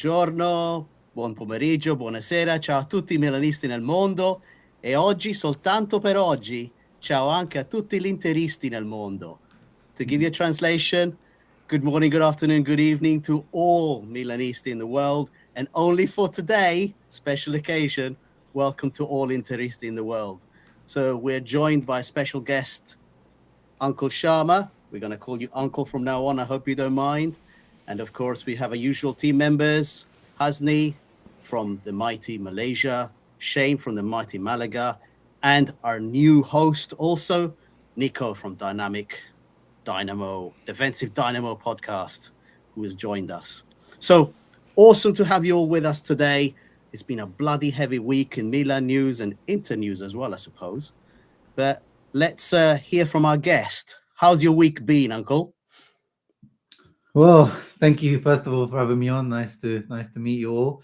Buongiorno, buon pomeriggio, buonasera, ciao a tutti i milanisti nel mondo e oggi, soltanto per oggi, ciao anche a tutti gli interisti nel mondo. To give you a translation, good morning, good afternoon, good evening to all Milanisti in the world, and only for today, special occasion, welcome to all Interisti in the world. So we're joined by a special guest, Uncle Sharma. We're going to call you Uncle from now on. I hope you don't mind. And of course, we have our usual team members, Hasni from the mighty Malaysia, Shane from the mighty Malaga, and our new host also, Nico from Dynamo, Defensive Dynamo podcast, who has joined us. So awesome to have you all with us today. It's been a bloody heavy week in Milan news and Inter news as well, I suppose. But let's hear from our guest. How's your week been, Uncle? Well, thank you first of all for having me on. Nice to meet you all.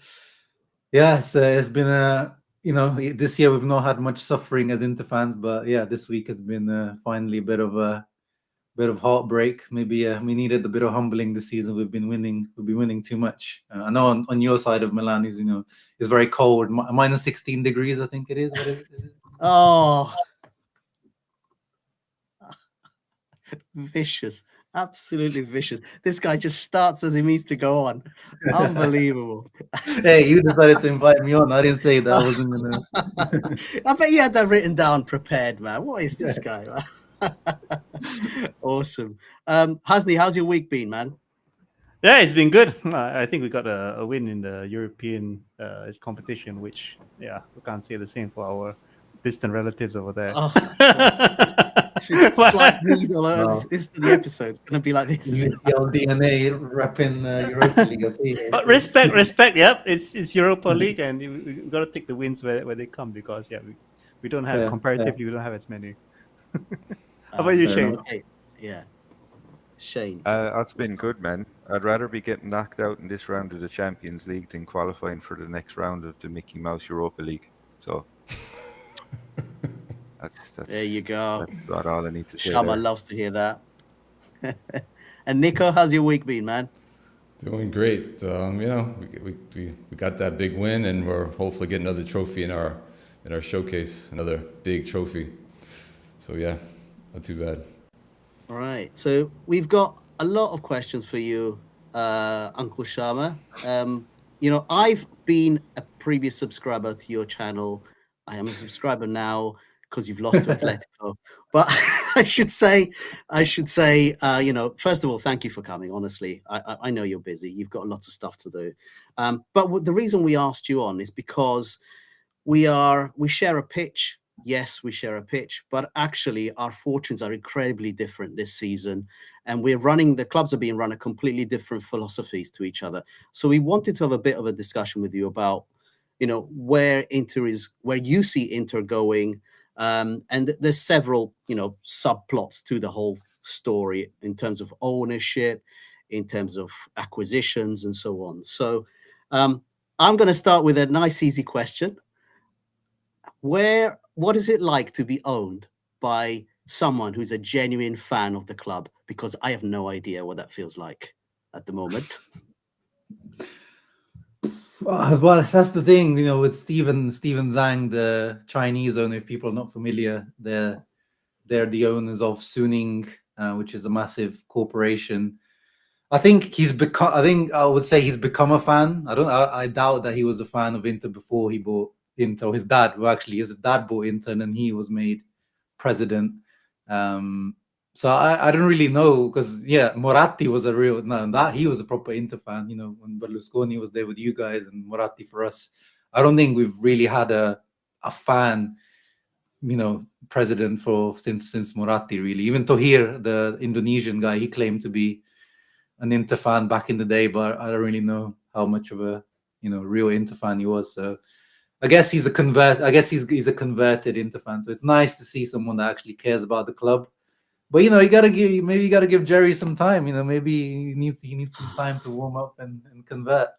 Yeah, it's been this year we've not had much suffering as Inter fans, but yeah, this week has been finally a bit of heartbreak. Maybe we needed a bit of humbling this season. We've been winning too much. I know on your side of Milan is very cold, minus 16 degrees, I think it is. What is it? Oh, vicious. Absolutely vicious. This guy just starts as he means to go on. Unbelievable. Hey, you decided to invite me on. I didn't say that I wasn't gonna. I bet you had that written down, prepared, man. What is this guy? Awesome. Hasni, how's your week been, man? Yeah, it's been good. I think we got a win in the European competition, which, we can't say the same for our distant relatives over there. Oh, it's like the episode's going to be like this. Your DNA repping Europa League. But respect. Yep, it's Europa League, and we got to take the wins where they come because we don't have comparatively we don't have as many. How about you, Shane? Okay. Yeah, Shane. It's been good, man. I'd rather be getting knocked out in this round of the Champions League than qualifying for the next round of the Mickey Mouse Europa League. So. That's there you go. That's about all I need to say. Sharma loves to hear that. And Nico, how's your week been, man? Doing great. We got that big win, and we're hopefully getting another trophy in our showcase, another big trophy. So yeah, not too bad. All right. So we've got a lot of questions for you, Uncle Sharma. I've been a previous subscriber to your channel. I am a subscriber now because you've lost to Atletico. But I should say, first of all, thank you for coming. Honestly, I know you're busy. You've got lots of stuff to do. But the reason we asked you on is because we share a pitch. Yes, we share a pitch, but actually our fortunes are incredibly different this season. And the clubs are being run at completely different philosophies to each other. So we wanted to have a bit of a discussion with you about, where you see Inter going. And there's several, subplots to the whole story in terms of ownership, in terms of acquisitions and so on. So I'm going to start with a nice, easy question. What is it like to be owned by someone who's a genuine fan of the club? Because I have no idea what that feels like at the moment. Well, that's the thing, with Steven Zhang, the Chinese owner. If people are not familiar, they're the owners of Suning, which is a massive corporation. I would say he's become a fan. I doubt that he was a fan of Inter before he bought Inter. His dad bought Inter, and then he was made president. So I don't really know because Moratti was he was a proper Inter fan. When Berlusconi was there with you guys and Moratti for us. I don't think we've really had a fan, president since Moratti really. Even Tohir, the Indonesian guy, he claimed to be an Inter fan back in the day, but I don't really know how much of a real Inter fan he was. So I guess he's a converted Inter fan. So it's nice to see someone that actually cares about the club. But you gotta give Jerry some time. Maybe he needs some time to warm up and convert.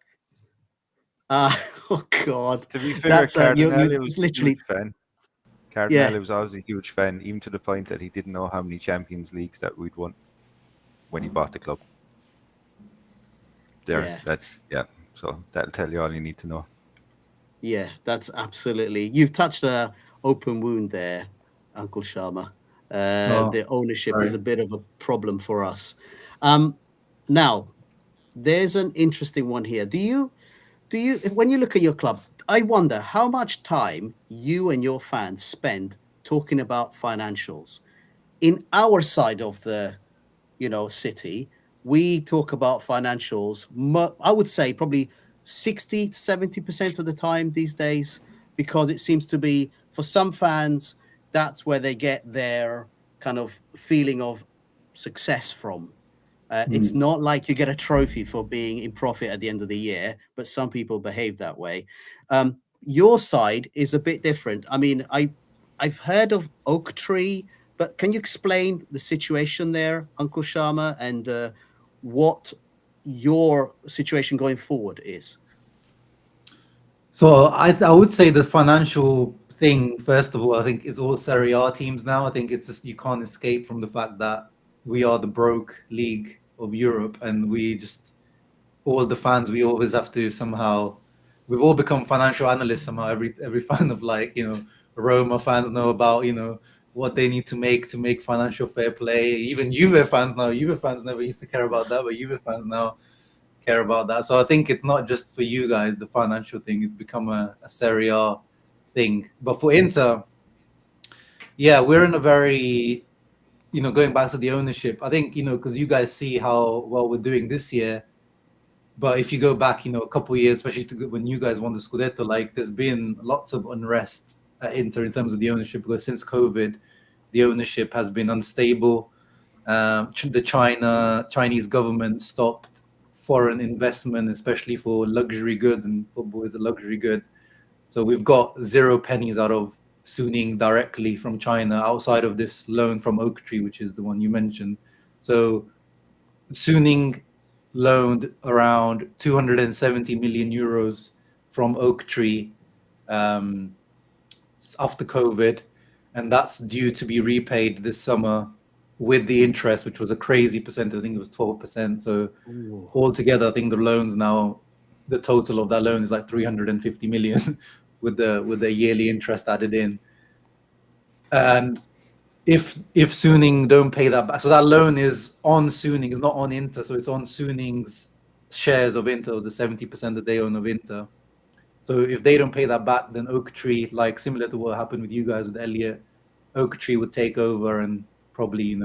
Oh God! To be fair, Cardinale was literally a huge fan. Cardinale was always a huge fan, even to the point that he didn't know how many Champions Leagues that we'd won when he bought the club. So that'll tell you all you need to know. Yeah, that's absolutely. You've touched a open wound there, Uncle Sharma. The ownership is a bit of a problem for us. Now, there's an interesting one here. Do you, when you look at your club, I wonder how much time you and your fans spend talking about financials. In our side of the, city, we talk about financials. I would say probably 60 to 70% of the time these days, because it seems to be for some fans, that's where they get their kind of feeling of success from. It's not like you get a trophy for being in profit at the end of the year, but some people behave that way. Your side is a bit different. I mean, I've heard of Oak Tree, but can you explain the situation there, Uncle Sharma, and what your situation going forward is? So I would say the financial thing, first of all, I think is all Serie A teams now. I think it's just you can't escape from the fact that we are the broke league of Europe, and we just, all the fans, we always have to somehow, we've all become financial analysts somehow. Every fan of Roma fans know about what they need to make financial fair play. Even Juve fans now. Juve fans never used to care about that, but Juve fans now care about that. So I think it's not just for you guys, the financial thing. It's become a Serie A thing. But for Inter, yeah, we're in a very, going back to the ownership, I think, because you guys see how well we're doing this year. But if you go back, a couple of years, especially when you guys won the Scudetto, there's been lots of unrest at Inter in terms of the ownership, because since COVID, the ownership has been unstable. The Chinese government stopped foreign investment, especially for luxury goods, and football is a luxury good. So we've got 0 pennies out of Suning directly from China, outside of this loan from Oak Tree, which is the one you mentioned. So Suning loaned around 270 million euros from Oak Tree after COVID, and that's due to be repaid this summer with the interest, which was a crazy percent. I think it was 12%. So altogether, I think the loans now, the total of that loan is like 350 million with the yearly interest added in. And if Suning don't pay that back, so that loan is on Suning, it's not on Inter, so it's on Suning's shares of Inter, the 70% that they own of Inter. So if they don't pay that back, then Oak Tree, similar to what happened with you guys with Elliot, Oak Tree would take over and probably,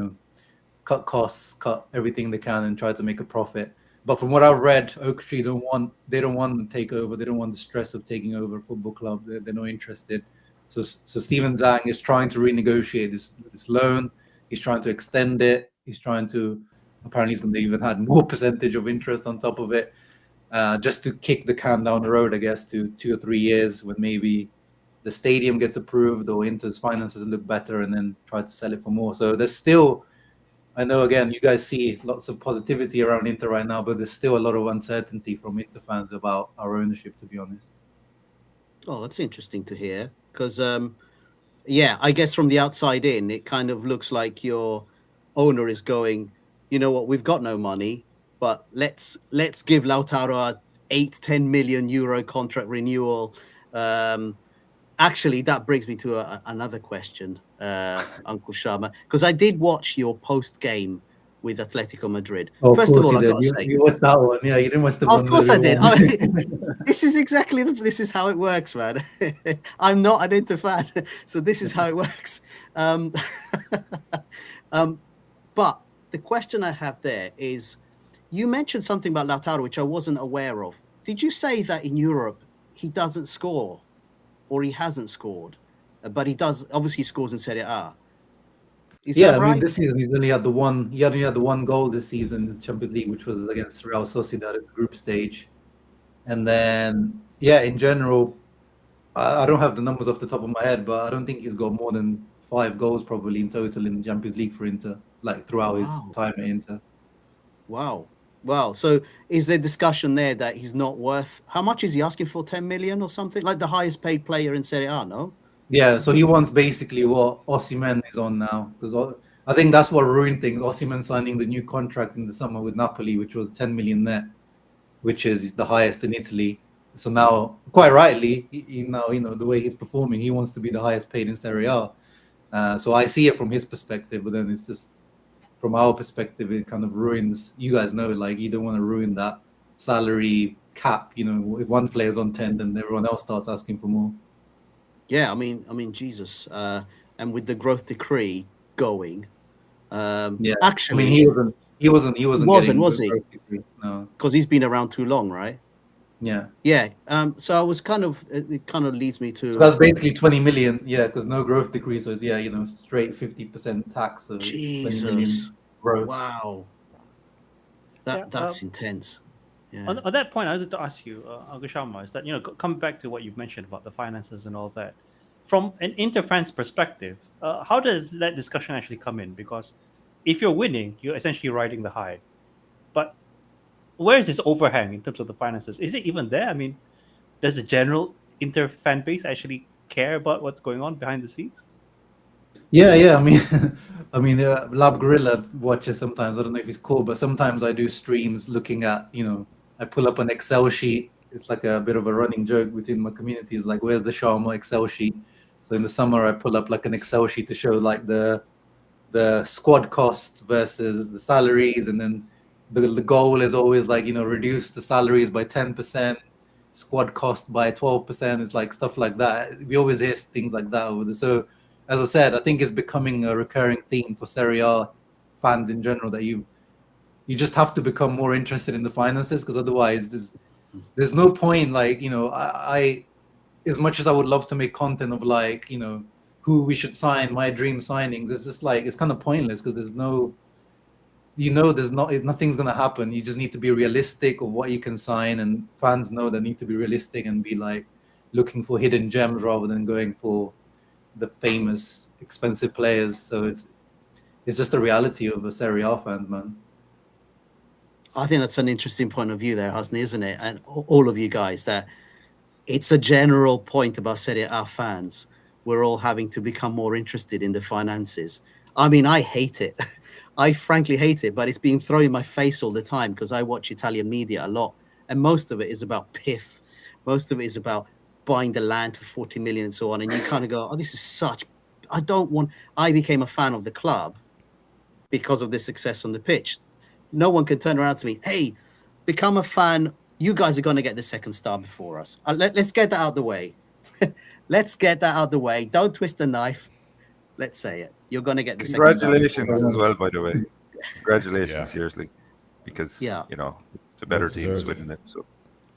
cut costs, cut everything they can, and try to make a profit. But from what I've read, Oak Tree don't want to take over. They don't want the stress of taking over a football club. They're not interested. So Steven Zhang is trying to renegotiate this loan. He's trying to extend it. Apparently he's going to even add more percentage of interest on top of it, just to kick the can down the road, I guess, to 2 or 3 years when maybe the stadium gets approved or Inter's finances look better, and then try to sell it for more. So there's still, I know, again, you guys see lots of positivity around Inter right now, but there's still a lot of uncertainty from Inter fans about our ownership, to be honest. Oh, that's interesting to hear, because, I guess from the outside in, it kind of looks like your owner is going, you know what, we've got no money, but let's give Lautaro a 8-10 million euro contract renewal. Actually, that brings me to another question, Uncle Sharma, because I did watch your post-game with Atletico Madrid. Oh, First of all, I got to say, you watched that one. Yeah, you didn't watch the one. Of course I did. This is how it works, man. I'm not an Inter fan, so this is how it works. But the question I have there is, you mentioned something about Lautaro, which I wasn't aware of. Did you say that in Europe he doesn't score, or he hasn't scored, but he does? Obviously, he scores in Serie A. Is that right? I mean, this season he's only had the one. He only had the one goal this season in the Champions League, which was against Real Sociedad at the group stage. And then, in general, I don't have the numbers off the top of my head, but I don't think he's got more than 5 goals probably in total in the Champions League for Inter, throughout his time at Inter. Wow. So is there discussion there that he's not worth, how much is he asking for, 10 million or something? Like the highest paid player in Serie A, no? Yeah, so he wants basically what Osimhen is on now, because I think that's what ruined things. Osimhen signing the new contract in the summer with Napoli, which was 10 million net. which is the highest in Italy. So now, quite rightly, now the way he's performing, he wants to be the highest paid in Serie A. So I see it from his perspective, but then it's just from our perspective, it kind of ruins. You guys know, like, you don't want to ruin that salary cap. If one player's on 10, then everyone else starts asking for more. Yeah, I mean, Jesus, and with the growth decree going, actually, he wasn't was he? No, because he's been around too long, right? Yeah. So I was it kind of leads me to. So that's basically 20 million. Yeah, because no growth decree, so it's straight 50% tax. So Jesus, 20 million gross. Wow, that's intense. Yeah. On that point, I wanted to ask you, Uncle Sharma, is that coming back to what you've mentioned about the finances and all that, from an Inter fan's perspective, how does that discussion actually come in? Because if you're winning, you're essentially riding the high, but where is this overhang in terms of the finances? Is it even there? I mean, does the general Inter fan base actually care about what's going on behind the scenes? Yeah. I mean, Lab Gorilla watches sometimes. I don't know if he's cool, but sometimes I do streams looking at, I pull up an Excel sheet. It's like a bit of a running joke within my community. It's like, where's the Sharma Excel sheet? So in the summer, I pull up like an Excel sheet to show like the squad cost versus the salaries, and then the goal is always like, reduce the salaries by 10%, squad cost by 12%. It's like stuff like that. We always hear things like that. So as I said, I think it's becoming a recurring theme for Serie A fans in general, that you just have to become more interested in the finances, because otherwise there's no point. Like, I as much as I would love to make content of like, who we should sign, my dream signings, it's just like, it's kind of pointless, because there's nothing's going to happen. You just need to be realistic of what you can sign, and fans know they need to be realistic and be like looking for hidden gems rather than going for the famous expensive players. So it's just a reality of a Serie A fans, man. I think that's an interesting point of view there, Hasni, isn't it? And all of you guys, that it's a general point about Serie A fans. We're all having to become more interested in the finances. I mean, I hate it. I frankly hate it, but it's being thrown in my face all the time because I watch Italian media a lot, and most of it is about piff. Most of it is about buying the land for 40 million and so on. And you kind of go, oh, this is such... I became a fan of the club because of the success on the pitch. No one can turn around to me, hey, become a fan. You guys are going to get the second star before us. Let's get that out of the way. Let's get that out of the way. Don't twist the knife. Let's say it. You're going to get the second star. Congratulations as well, by the way. Congratulations, seriously. Because, the better team is winning it. So,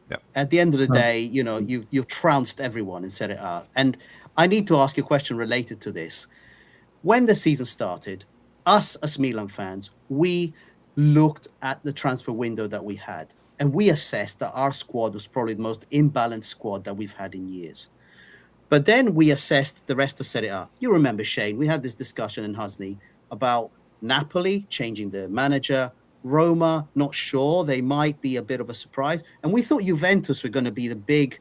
yeah. At the end of the day, you trounced everyone in Serie A. And I need to ask you a question related to this. When the season started, us as Milan fans, we looked at the transfer window that we had, and we assessed that our squad was probably the most imbalanced squad that we've had in years. But then we assessed the rest of Serie A. You remember, Shane, we had this discussion in Hasni about Napoli changing the manager, Roma, not sure. They might be a bit of a surprise. And we thought Juventus were going to be the big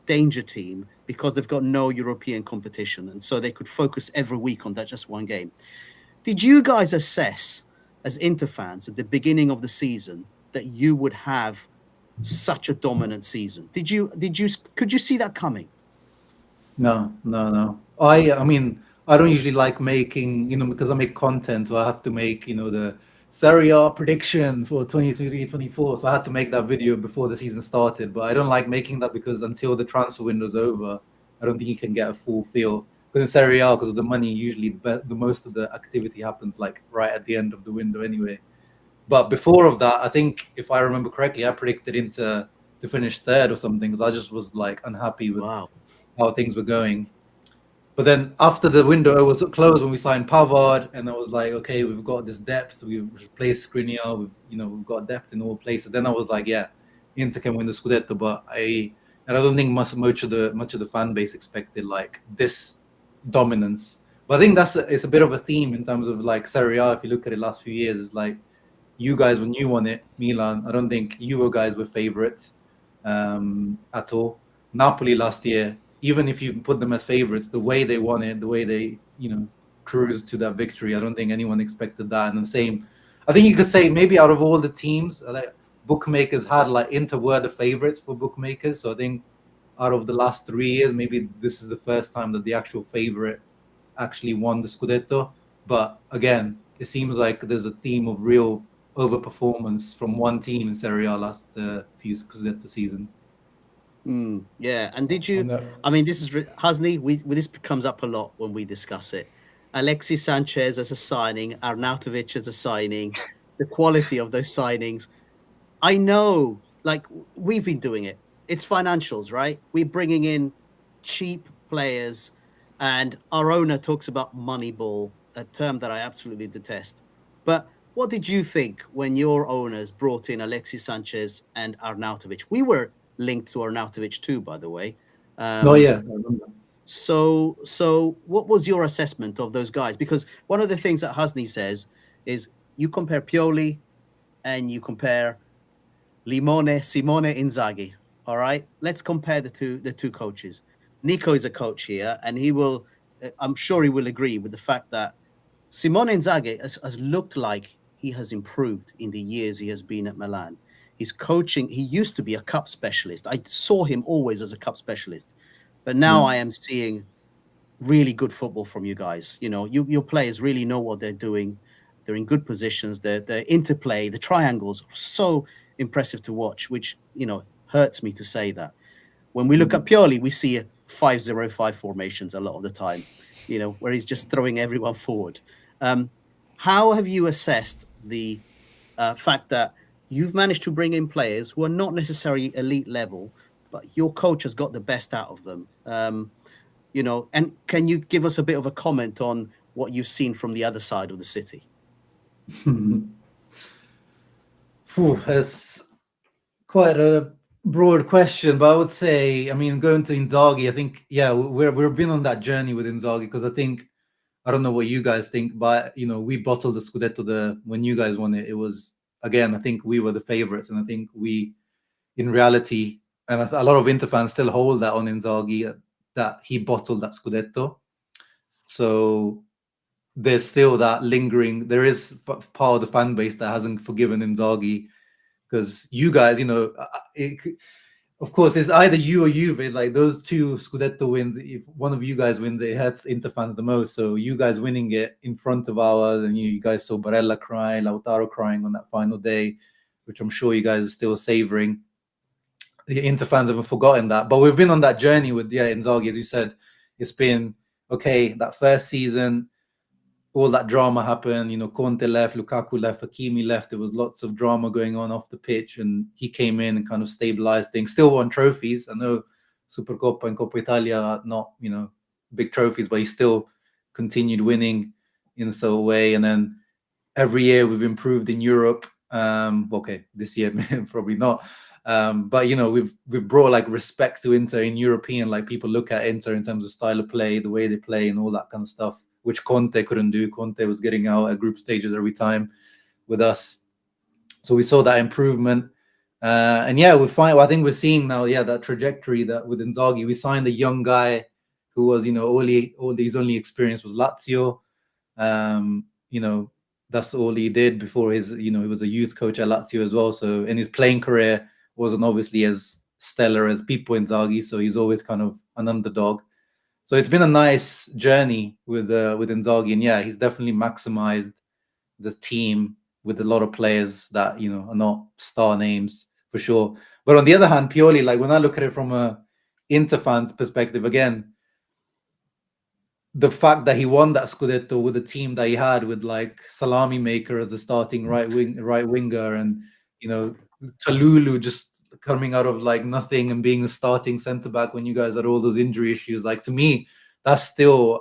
danger team because they've got no European competition. And so they could focus every week on that just one game. Did you guys assess, as Inter fans, at the beginning of the season, that you would have such a dominant season? Could you see that coming? No. I mean, I don't usually like making, because I make content, so I have to make, the Serie A prediction for 23-24. So I had to make that video before the season started. But I don't like making that, because until the transfer window's over, I don't think you can get a full feel. Because in Serie A, because of the money, usually the most of the activity happens like right at the end of the window anyway. But before of that, I think, if I remember correctly, I predicted Inter to finish third or something, because I just was like unhappy with how things were going. But then after the window was closed, when we signed Pavard, and I was like, okay, we've got this depth. We've replaced Skriniar. We've got depth in all places. Then I was like, yeah, Inter can win the Scudetto. But I don't think much of the fan base expected like this dominance. But I think it's a bit of a theme in terms of like Serie A. If you look at it last few years, it's like, you guys, when you won it, Milan, I don't think you guys were favorites at all. Napoli last year, even if you put them as favorites, the way they won it, the way they, cruised to that victory, I don't think anyone expected that. And the same, I think you could say maybe out of all the teams, bookmakers had like Inter were the favorites for bookmakers. So I think out of the last 3 years, maybe this is the first time that the actual favorite actually won the Scudetto. But again, it seems like there's a theme of real overperformance from one team in Serie A last few Scudetto seasons. Yeah, and did you? On that- I mean, this is Hasni. This comes up a lot when we discuss it. Alexis Sanchez as a signing, Arnautovic as a signing, the quality of those signings. I know, like we've been doing it. It's financials, right? We're bringing in cheap players, and our owner talks about Moneyball, a term that I absolutely detest. But what did you think when your owners brought in Alexis Sanchez and Arnautovic? We were linked to Arnautovic too, by the way. Oh yeah, I remember. So what was your assessment of those guys? Because one of the things that Hasni says is you compare Pioli and you compare Simone Inzaghi. All right, let's compare the two coaches. Nico is a coach here, and I'm sure he will agree with the fact that Simone Inzaghi has looked like he has improved in the years he has been at Milan. He's coaching. He used to be a cup specialist. I saw him always as a cup specialist, but now I am seeing really good football from you guys. You know, your players really know what they're doing. They're in good positions. The interplay, the triangles are so impressive to watch, which, you know, hurts me to say that. When we look at Pioli, we see 5-0-5 formations a lot of the time, you know, where he's just throwing everyone forward. How have you assessed the fact that you've managed to bring in players who are not necessarily elite level, but your coach has got the best out of them? You know, and can you give us a bit of a comment on what you've seen from the other side of the city? That's quite a broad question, but I would say, I mean, going to Inzaghi, I think, yeah, we've been on that journey with Inzaghi, because I think, I don't know what you guys think, but, you know, we bottled the Scudetto when you guys won it. It was, again, I think we were the favorites, and I think we, in reality, and a lot of Inter fans still hold that on Inzaghi, that he bottled that Scudetto. So there's still that lingering. There is part of the fan base that hasn't forgiven Inzaghi, because you guys, you know, of course, it's either you or Juve. Like those two Scudetto wins, if one of you guys wins, it hurts Inter fans the most. So you guys winning it in front of ours, and you guys saw Barella crying, Lautaro crying on that final day, which I'm sure you guys are still savoring. The Inter fans haven't forgotten that. But we've been on that journey with Inzaghi, as you said. It's been okay. That first season, all that drama happened. You know, Conte left, Lukaku left, Hakimi left. There was lots of drama going on off the pitch, and he came in and kind of stabilized things. Still won trophies. I know Supercoppa and Coppa Italia are not, you know, big trophies, but he still continued winning in so way. And then every year we've improved in Europe. Okay, this year probably not. But you know, we've brought like respect to Inter in European, like people look at Inter in terms of style of play, the way they play, and all that kind of stuff, which Conte couldn't do. Conte was getting out at group stages every time with us. So we saw that improvement. And yeah, I think we're seeing now, that trajectory that with Inzaghi, we signed a young guy who was, you know, his only experience was Lazio. You know, that's all he did before his, you know, he was a youth coach at Lazio as well. So in his playing career wasn't obviously as stellar as Pippo Inzaghi. So he's always kind of an underdog. So it's been a nice journey with Inzaghi, and yeah, he's definitely maximized this team with a lot of players that, you know, are not star names for sure. But on the other hand, Pioli, like when I look at it from a Inter fans perspective, again, the fact that he won that Scudetto with the team that he had, with like Salami Maker as the starting right winger, and, you know, Kalulu just coming out of like nothing and being a starting centre back when you guys had all those injury issues. Like, to me, that's still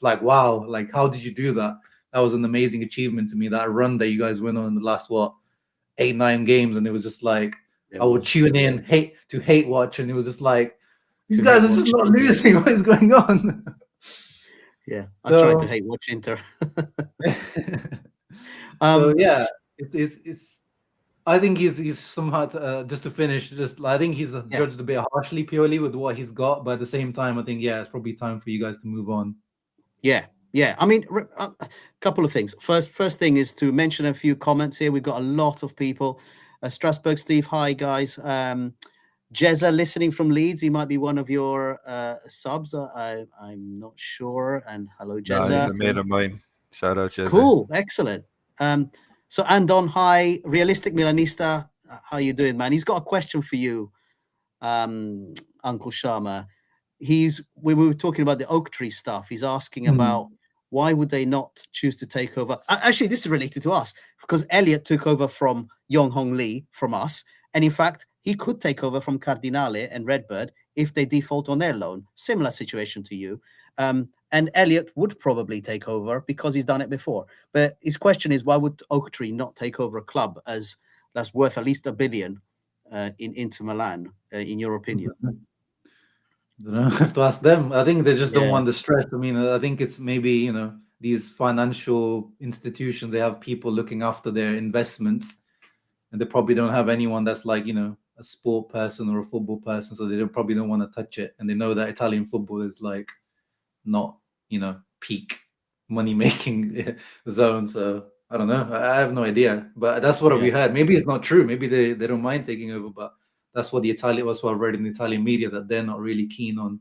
like, wow, like how did you do that? That was an amazing achievement to me. That run that you guys went on in the last 8-9 games, and it was just like I would tune in, hate watch, and it was just like, these guys are just not losing. What is going on? Yeah, I try to hate watch Inter. So yeah, it's. I think he's somehow just to finish. I think he's judged a bit harshly, Pioli, with what he's got. But at the same time, I think it's probably time for you guys to move on. Yeah. I mean, a couple of things. First thing is to mention a few comments here. We've got a lot of people. Strasbourg Steve, hi guys. Jezza listening from Leeds. He might be one of your subs. I'm not sure. And hello, No, he's Jezza. a mate of mine. Shout out, Jesse. Cool, excellent. So Andon, hi, realistic Milanista. How you doing, man? He's got a question for you, Uncle Sharma. When we were talking about the oak tree stuff, he's asking about why would they not choose to take over? Actually, this is related to us because Elliot took over from Yong Hong Lee from us, and in fact, he could take over from Cardinale and Redbird if they default on their loan. Similar situation to you. And Elliot would probably take over because he's done it before. But his question is, why would Oak Tree not take over a club that's worth at least $1 billion in Inter Milan, in your opinion? I don't know. I have to ask them. I think they just don't Yeah. want the stress. I mean, I think it's maybe, these financial institutions, they have people looking after their investments, and they probably don't have anyone that's like, a sport person or a football person, so they probably don't want to touch it. And they know that Italian football is like not, peak money-making zone. So I don't know. I have no idea. But that's what we heard. Maybe it's not true. Maybe they don't mind taking over, but that's what I've read in the Italian media, that they're not really keen on,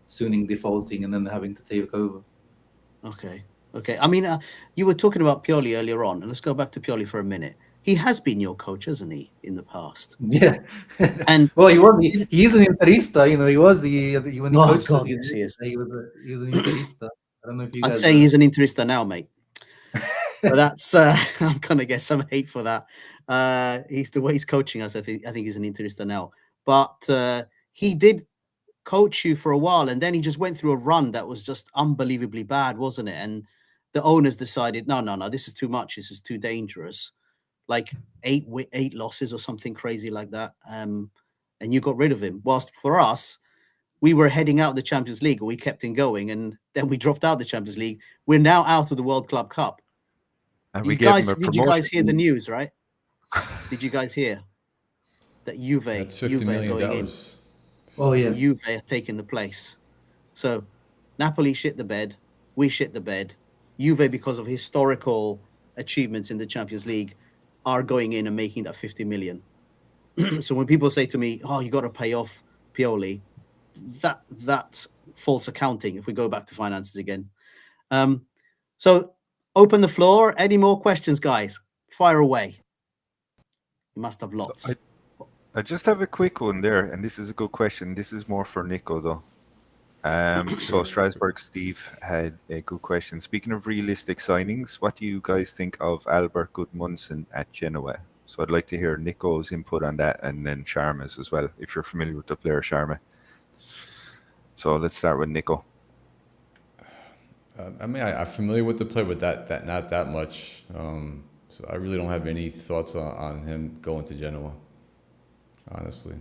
Suning defaulting and then having to take over. Okay. I mean, you were talking about Pioli earlier on, and let's go back to Pioli for a minute. He has been your coach, hasn't he, in the past? Yeah. And well, he's an Interista. He was when he coached us, yes, he is. He was an Interista. I don't know if you I'd guys say he's an Interista now, mate. But that's I'm gonna get some hate for that. He's the way he's coaching us. I think he's an Interista now. But he did coach you for a while, and then he just went through a run that was just unbelievably bad, wasn't it? And the owners decided, no, this is too much. This is too dangerous. Like 8 losses or something crazy like that. And you got rid of him. Whilst for us, we were heading out of the Champions League, or we kept him going, and then we dropped out of the Champions League. We're now out of the World Club Cup. And did you guys hear the news, right? Did you guys hear that Juve $50 million. going in? Oh yeah, Juve are taking the place. So Napoli shit the bed. We shit the bed. Juve, because of historical achievements in the Champions League, are going in and making that 50 million. So when people say to me, "Oh, you got to pay off Pioli," that's false accounting. If we go back to finances again, so open the floor. Any more questions, guys? Fire away. You must have lots. So I just have a quick one there, and this is a good question. This is more for Nico, though. So Strasbourg Steve had a good question. Speaking of realistic signings, what do you guys think of Albert Gudmundsson at Genoa? So I'd like to hear Nico's input on that, and then Sharma's as well, if you're familiar with the player Sharma. So let's start with Nico. I mean, I'm familiar with the player, but that not that much. So I really don't have any thoughts on him going to Genoa, honestly.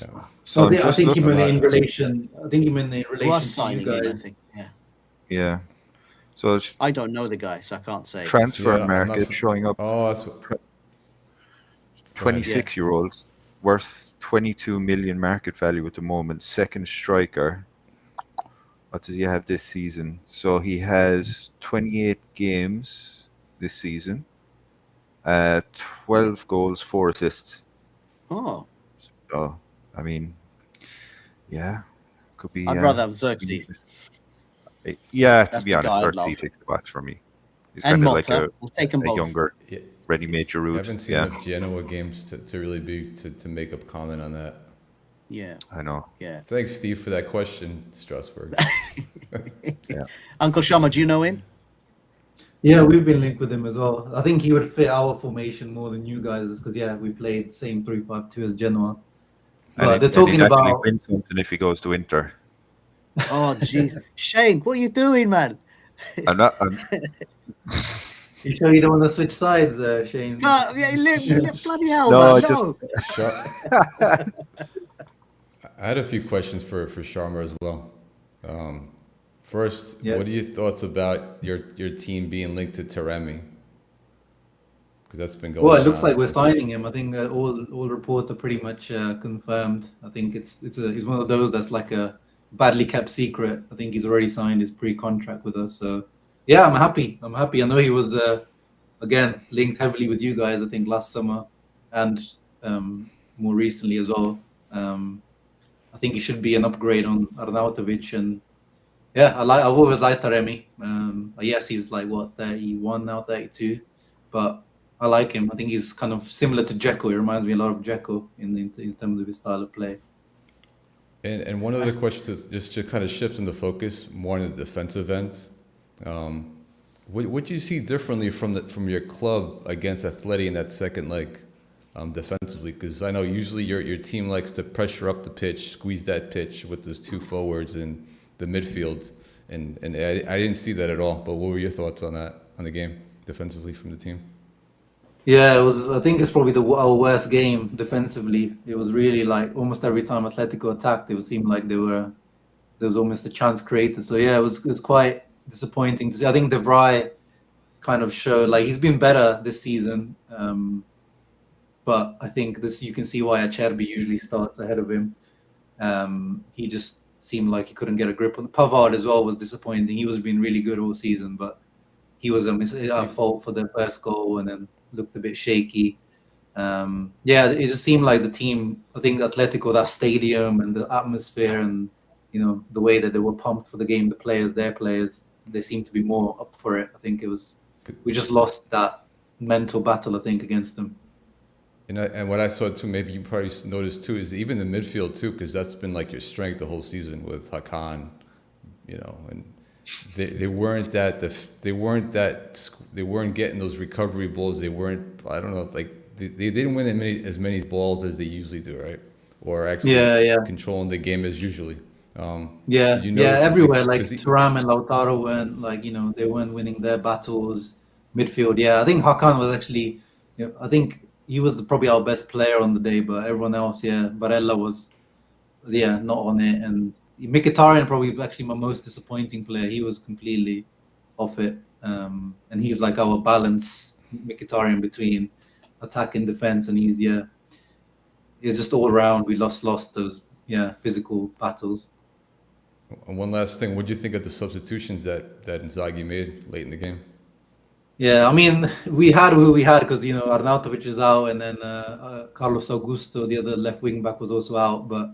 Yeah. So I think he meant in relation. Was to you signing guys. in, I think. Yeah. So I don't know the guy, so I can't say. transfer Yeah, market showing up. Oh, that's what. 26-year-old, worth 22 million market value at the moment. Second striker. What does he have this season? So he has 28 games this season. 12 goals, 4 assists. Oh, So, I mean, yeah, could be. I'd rather have Xerxes. Yeah, to That's be the honest, guy I'd Xerxes love. ticks the box for me. He's And kind of like Motta. a We'll take them both. younger, Yeah, ready-made I Giroud. haven't seen Yeah, enough Genoa games to really to make a comment on that. Yeah, I know. yeah. Thanks, Steve, for that question, Strasbourg. Uncle Sharma, do you know him? Yeah, we've been linked with him as well. I think he would fit our formation more than you guys, because we played same 3-5-2 as Genoa. But they're talking and he'd actually about. win something if he goes to Inter. Oh, jeez. Shane, what are you doing, man? I'm not. You sure you don't want to switch sides, Shane? No, bloody hell, No, man. just- No. I had a few questions for Sharma as well. First, what are your thoughts about your team being linked to Taremi? Because that's been going on. Well, it looks like we're signing him. I think all reports are pretty much confirmed. I think it's one of those that's like a badly kept secret. I think he's already signed his pre-contract with us. So yeah, I'm happy. I know he was again, linked heavily with you guys, I think, last summer and more recently as well. I think he should be an upgrade on Arnautovic. And yeah, I've always liked Taremi. Yes, he's like, what, 31 now, 32. But I like him. I think he's kind of similar to Dzeko. He reminds me a lot of Dzeko in terms of his style of play. And one other question is just to kind of shift in the focus more on the defensive end. What do you see differently from your club against Atleti in that second leg defensively? Because I know usually your team likes to pressure up the pitch, squeeze that pitch with those two forwards in the midfield, and I didn't see that at all. But what were your thoughts on that, on the game defensively from the team? Yeah, it was. I think it's probably our worst game defensively. It was really like almost every time Atletico attacked, it would seem like there was almost a chance created. So yeah, it was quite disappointing to see. I think De Vrij kind of showed like he's been better this season, but I think you can see why Acerbi usually starts ahead of him. He just seemed like he couldn't get a grip on. Pavard as well was disappointing. He was been really good all season, but he was a fault for the first goal and then looked a bit shaky. Yeah, it just seemed like the team. I think Atletico, that stadium and the atmosphere and the way that they were pumped for the game, their players, they seemed to be more up for it. I think we just lost that mental battle, I think, against them. And what I saw too, maybe you probably noticed too, is even the midfield too, because that's been like your strength the whole season with Hakan, and they weren't getting those recovery balls. They weren't, I don't know, like they didn't win as many balls as they usually do, right? Or actually controlling the game as usually. Everywhere, like Thuram and Lautaro weren't they weren't winning their battles. Midfield, I think Hakan was actually, I think he was probably our best player on the day, but everyone else, Barella was, not on it. And Mkhitaryan probably actually my most disappointing player. He was completely off it. And he's like our balance, Mkhitaryan, between attack and defense. And he's just all around. We lost those, physical battles. And one last thing, what do you think of the substitutions that Inzaghi made late in the game? Yeah, I mean, we had who we had because, Arnautovic is out and then Carlos Augusto, the other left wing back, was also out. But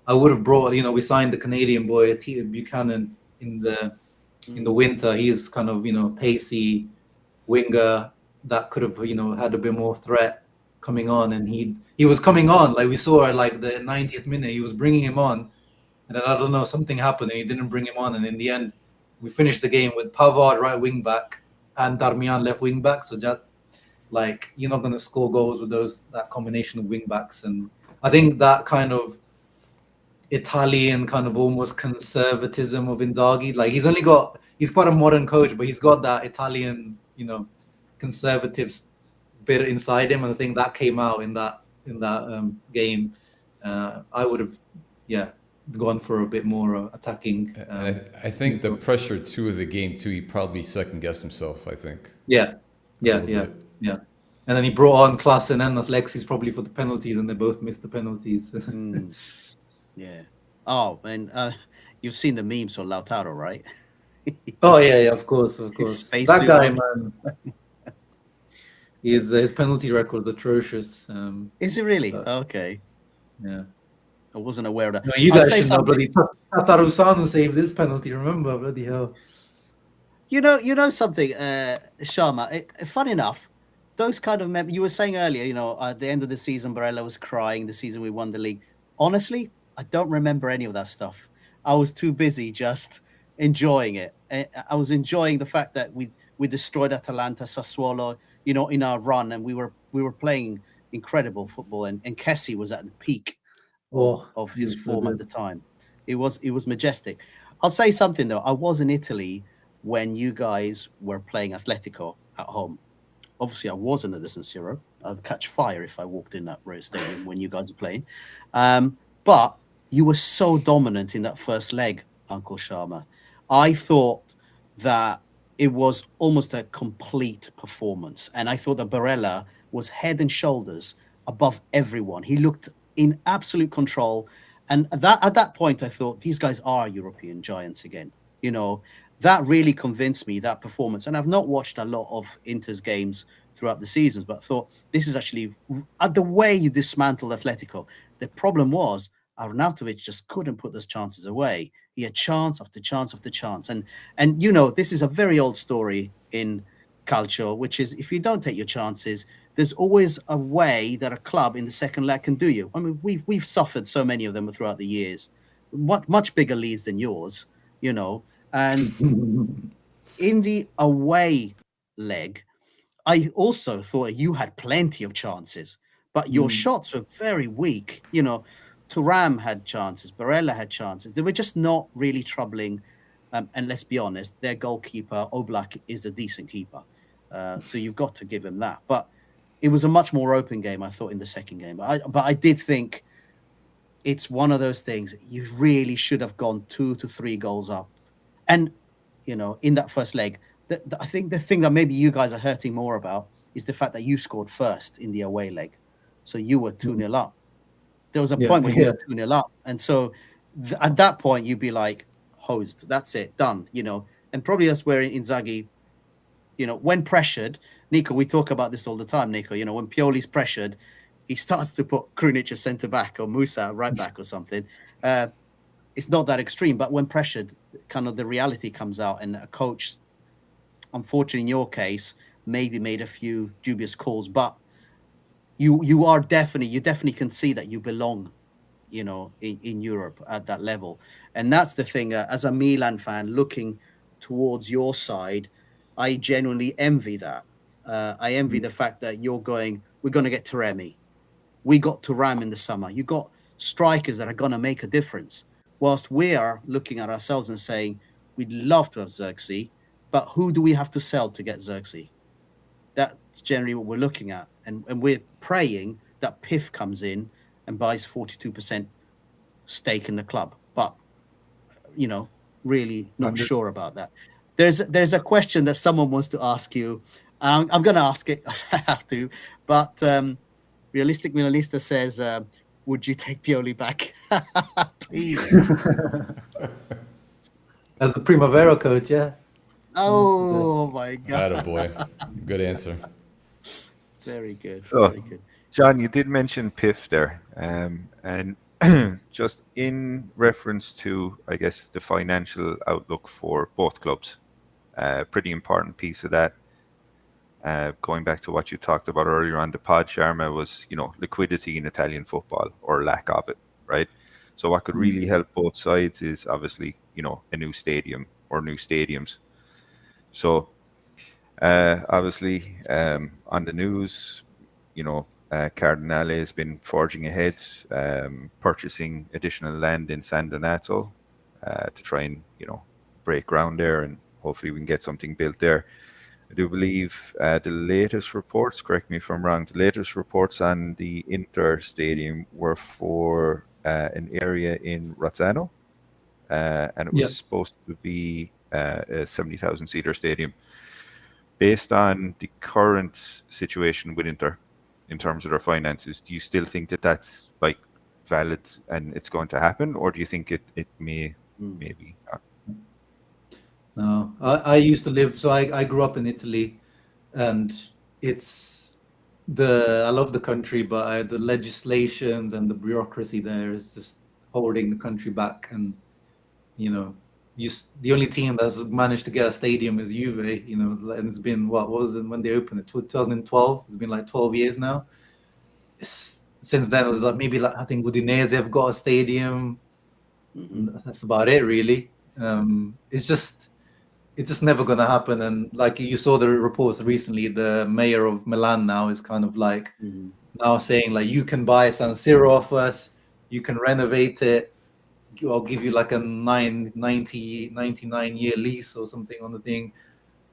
I would have brought, we signed the Canadian boy, Buchanan, in the winter. He is kind of, pacey winger that could have, had a bit more threat coming on. And he was coming on, like we saw at like the 90th minute, he was bringing him on. And then I don't know, something happened and he didn't bring him on. And in the end, we finished the game with Pavard right wing back and Darmian left wing back. So that, you're not going to score goals with that combination of wing backs. And I think that kind of Italian kind of almost conservatism of Inzaghi, he's quite a modern coach, but he's got that Italian, conservative bit inside him. And I think that came out in that game. I would have, gone for a bit more attacking. And I think the pressure too of the game too, he probably second guessed himself, I think. Yeah. And then he brought on Klaassen and Alexis probably for the penalties, and they both missed the penalties. Yeah. Oh, and you've seen the memes on Lautaro, right? Oh yeah, of course. That guy, man. His penalty record's atrocious. Is it really? Okay. Yeah. I wasn't aware of that. No, you guys should know, bloody Tatarusanu saved this penalty. Remember, bloody hell. You know something, Sharma. Fun enough, those kind of you were saying earlier. At the end of the season, Barella was crying. The season we won the league. Honestly, I don't remember any of that stuff. I was too busy just enjoying it. I was enjoying the fact that we destroyed Atalanta, Sassuolo, in our run, and we were playing incredible football. And Kessie was at the peak of his form at the time. It was majestic. I'll say something though. I was in Italy when you guys were playing Atletico at home. Obviously, I wasn't at the San Siro. I'd catch fire if I walked in that Rose Stadium when you guys are playing. But you were so dominant in that first leg, Uncle Sharma. I thought that it was almost a complete performance. And I thought that Barella was head and shoulders above everyone. He looked in absolute control. And at that point, I thought, these guys are European giants again. that really convinced me, that performance. And I've not watched a lot of Inter's games throughout the seasons, but I thought this is actually the way you dismantled Atletico. The problem was Arnautovic just couldn't put those chances away. He had chance after chance after chance. And you know, this is a very old story in calcio, which is if you don't take your chances, there's always a way that a club in the second leg can do you. I mean, we've suffered so many of them throughout the years, much bigger leads than yours, you know. And in the away leg, I also thought you had plenty of chances, but your shots were very weak. You know, Thuram had chances, Barella had chances. They were just not really troubling. And let's be honest, their goalkeeper, Oblak, is a decent keeper. So you've got to give him that. But it was a much more open game, I thought, in the second game. But I did think it's one of those things. You really should have gone 2 to 3 goals up. And, you know, in that first leg, I think the thing that maybe you guys are hurting more about is the fact that you scored first in the away leg. So you were 2-0 up. There was a point where you were 2-0 up. And so at that point, you'd be like, hosed. That's it. Done. You know, and probably that's where Inzaghi, you know, when pressured, Nico, we talk about this all the time, Nico, you know, when Pioli's pressured, he starts to put Krunic as centre-back or Musa right back or something. It's not that extreme, but when pressured, kind of the reality comes out, and a coach, unfortunately in your case, maybe made a few dubious calls, but you definitely can see that you belong, you know, in Europe at that level. And that's the thing, as a Milan fan looking towards your side, I genuinely envy that. I envy the fact that we're going to get Taremi. We got Thuram in the summer. You got strikers that are going to make a difference. Whilst we are looking at ourselves and saying, we'd love to have Xerxes, but who do we have to sell to get Xerxes? That's generally what we're looking at. And we're praying that Piff comes in and buys 42% stake in the club. But, you know, really not sure about that. There's a question that someone wants to ask you. I'm going to ask it. I have to. But Realistic Milanista says, would you take Pioli back? Please. As the Primavera coach, yeah. Oh, my God. Attaboy. Good answer. Very good. So, Very good. John, you did mention Piff there, and just in reference to, I guess, the financial outlook for both clubs, pretty important piece of that. Going back to what you talked about earlier on the pod, Sharma, was, you know, liquidity in Italian football, or lack of it, right? So what could really help both sides is obviously, you know, a new stadium or new stadiums. So obviously on the news, you know, Cardinale has been forging ahead, purchasing additional land in San Donato to try and, you know, break ground there, and hopefully we can get something built there. I do believe the latest reports, correct me if I'm wrong, the latest reports on the Inter Stadium were for an area in Rozzano, and it was supposed to be a 70,000 seater stadium. Based on the current situation with Inter, in terms of their finances, do you still think that that's like valid and it's going to happen, or do you think it may maybe not? No, I used to live, so I grew up in Italy, and I love the country, but the legislations and the bureaucracy there is just holding the country back. And, you know, the only team that's managed to get a stadium is Juve, you know, and it's been, what was it when they opened it? 2012? It's been like 12 years now. Since then, it was like maybe I think Udinese have got a stadium. That's about it, really. It's just never going to happen. And like you saw the reports recently, the mayor of Milan now is kind of like now saying, like, you can buy San Siro off us, you can renovate it, I'll give you like a 99-year lease or something on the thing.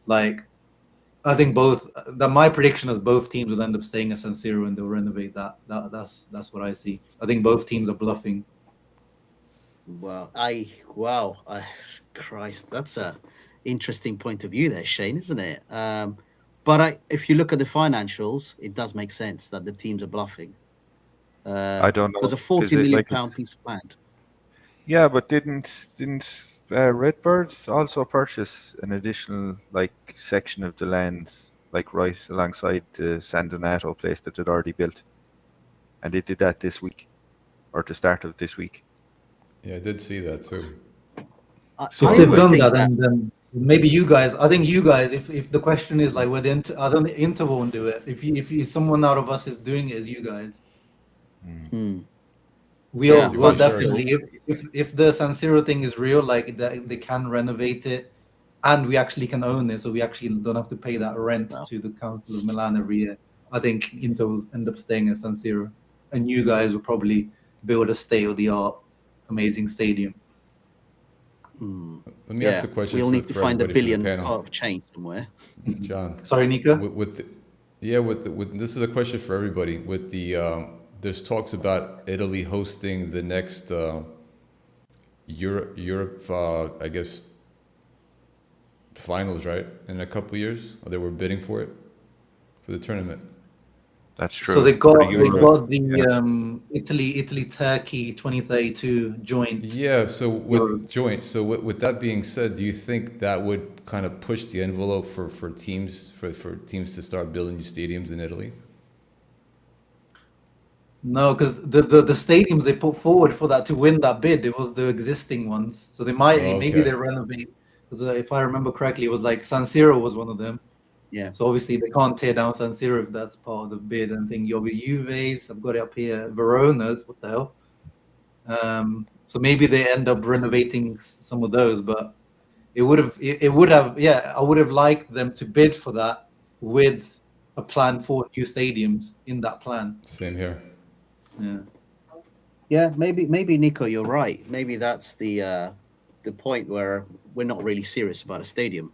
Like, I think my prediction is both teams will end up staying at San Siro and they'll renovate that. That's what I see. I think both teams are bluffing. Christ, that's a interesting point of view there, Shane, isn't it? But if you look at the financials, it does make sense that the teams are bluffing. I don't know. Because a £40 million piece of land. Yeah, but didn't Redbirds also purchase an additional section of the land, right alongside the San Donato place that they'd already built, and they did that this week, or the start of this week. Yeah, I did see that too. If I they've always done think that, that. then maybe you guys. I think you guys. If the question is like, whether I don't Inter won't do it. If someone out of us is doing it, is you guys. Yeah, We'll but definitely. still, If the San Siro thing is real, like that, they can renovate it, and we actually can own it, so we actually don't have to pay that rent Well. to the Council of Milan every year. I think Inter will end up staying at San Siro, and you guys will probably build a state-of-the-art, amazing stadium. Let me ask a question we'll need to for find $1 everybody for the billion panel. of change somewhere. John, Sorry, Nika. with this is a question for everybody. With the there's talks about Italy hosting the next Europe I guess finals, right? In a couple of years, or they were bidding for it for the tournament. That's true. So they got the Yeah. Italy Turkey 2032 joint. Yeah. So with that being said, do you think that would kind of push the envelope for teams to start building new stadiums in Italy? No, because the stadiums they put forward for that to win that bid, it was the existing ones. So they might maybe they renovate. Because if I remember correctly, it was like San Siro was one of them. Yeah. So obviously they can't tear down San Siro if that's part of the bid. And think you'll be Juve's. I've got it up here. Verona's. What the hell? So maybe they end up renovating some of those, but it would have. Yeah, I would have liked them to bid for that with a plan for new stadiums in that plan. Same here. Yeah, maybe Nico, you're right. Maybe that's the point where we're not really serious about a stadium.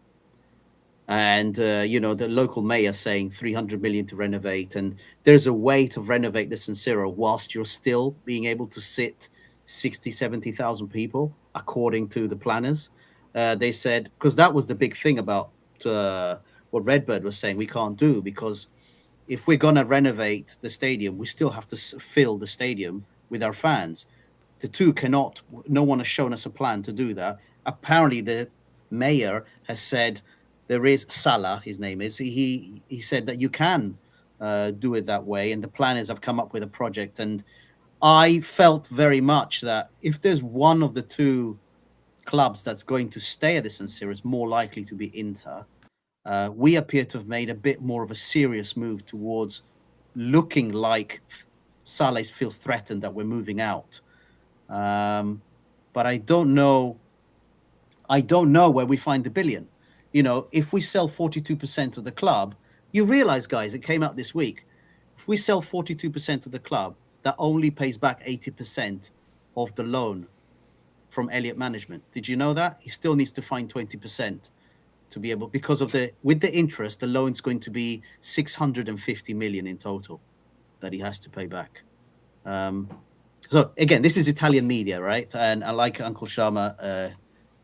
And the local mayor saying 300 million to renovate, and there's a way to renovate the San Siro whilst you're still being able to sit 60,000-70,000 people, according to the planners. They said, because that was the big thing about what Redbird was saying we can't do, because if we're going to renovate the stadium, we still have to fill the stadium with our fans. The two cannot, no one has shown us a plan to do that. Apparently the mayor has said, there is Salah, his name is, he said that you can do it that way, and the planners have come up with a project. And I felt very much that if there's one of the two clubs that's going to stay at the San Siro, it's more likely to be Inter. We appear to have made a bit more of a serious move towards looking like Salah feels threatened that we're moving out. But I don't know where we find the billion. If we sell 42% of the club, you realize, guys, it came out this week. If we sell 42% of the club, that only pays back 80% of the loan from Elliott Management. Did you know that? He still needs to find 20% to be able, because of with the interest, the loan's going to be 650 million in total that he has to pay back. So again, this is Italian media, right? And I like Uncle Sharma.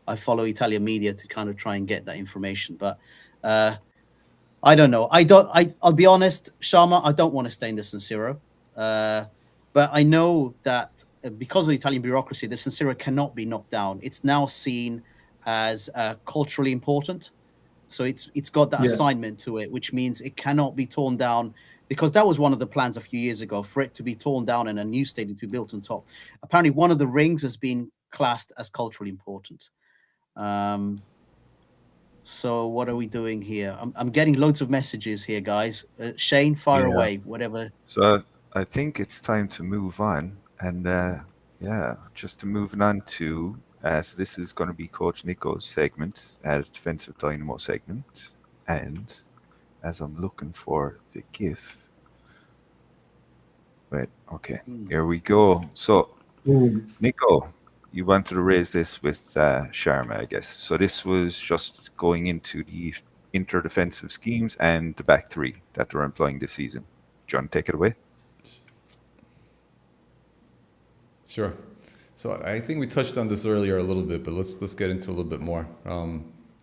I follow Italian media to kind of try and get that information, but I don't know. I'll be honest, Sharma, I don't want to stay in the San Siro. But I know that because of Italian bureaucracy, the San Siro cannot be knocked down. It's now seen as culturally important. So it's got that assignment to it, which means it cannot be torn down, because that was one of the plans a few years ago, for it to be torn down and a new stadium to be built on top. Apparently, one of the rings has been classed as culturally important. So what are we doing here? I'm getting loads of messages here, guys. Shane, fire away, whatever. So I think it's time to move on, and just to moving on to. So this is going to be Coach Nico's segment, defensive Dynamo segment, and as I'm looking for the GIF, wait, okay, here we go. So, Nico, you wanted to raise this with Sharma, I guess. So this was just going into the inter-defensive schemes and the back three that they're employing this season. John, take it away. Sure. So I think we touched on this earlier a little bit, but let's get into a little bit more.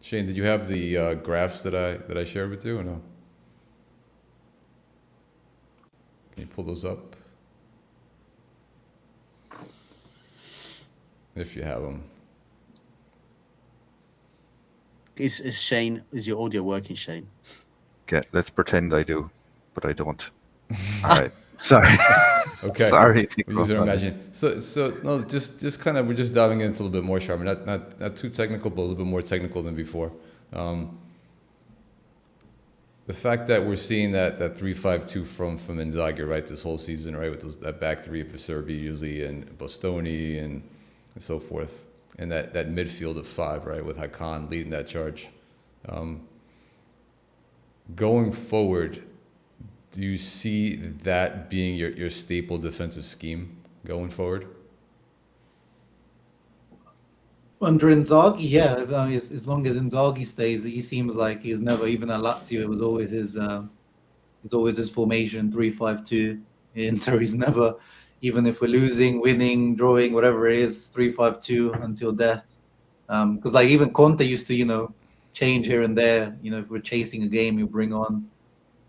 Shane, did you have the graphs that I shared with you or no? Can you pull those up? If you have them. Is Shane? Is your audio working, Shane? Okay, let's pretend I do, but I don't. All right. Sorry. Okay. Sorry. We use our imagination. So no, just kind of we're just diving into a little bit more, Sharma. Not too technical, but a little bit more technical than before. The fact that we're seeing that 3-5-2 from Inzaghi, right, this whole season, right, with that back three for Serbia usually, and Bastoni and so forth, and that midfield of five, right, with Hakan leading that charge. Going forward, do you see that being your staple defensive scheme going forward? Under Inzaghi, yeah. I mean, as long as Inzaghi stays, he seems like he's never, even at Lazio, it was always his formation 3-5-2. Inter, he's never, even if we're losing, winning, drawing, whatever it is, 3-5-2 until death. Because like even Conte used to, change here and there. If we're chasing a game, you bring on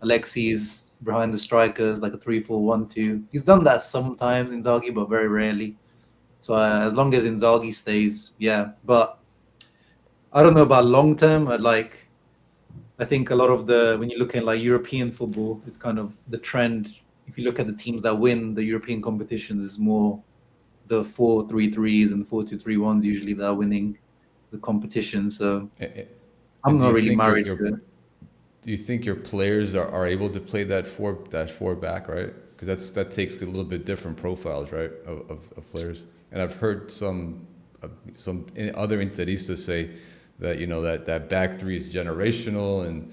Alexis behind the strikers, like a 3-4-1-2. He's done that sometimes, Inzaghi, but very rarely. So as long as Inzaghi stays, yeah. But I don't know about long term. I think a lot of when you look at like European football, it's kind of the trend. If you look at the teams that win the European competitions, is more the 4-3-3s and 4-2-3-1s usually that are winning the competition. So I'm not really married to it. Do you think your players are able to play that four back, right? Because that takes a little bit different profiles, right, of players. And I've heard some other Interistas say that that back three is generational,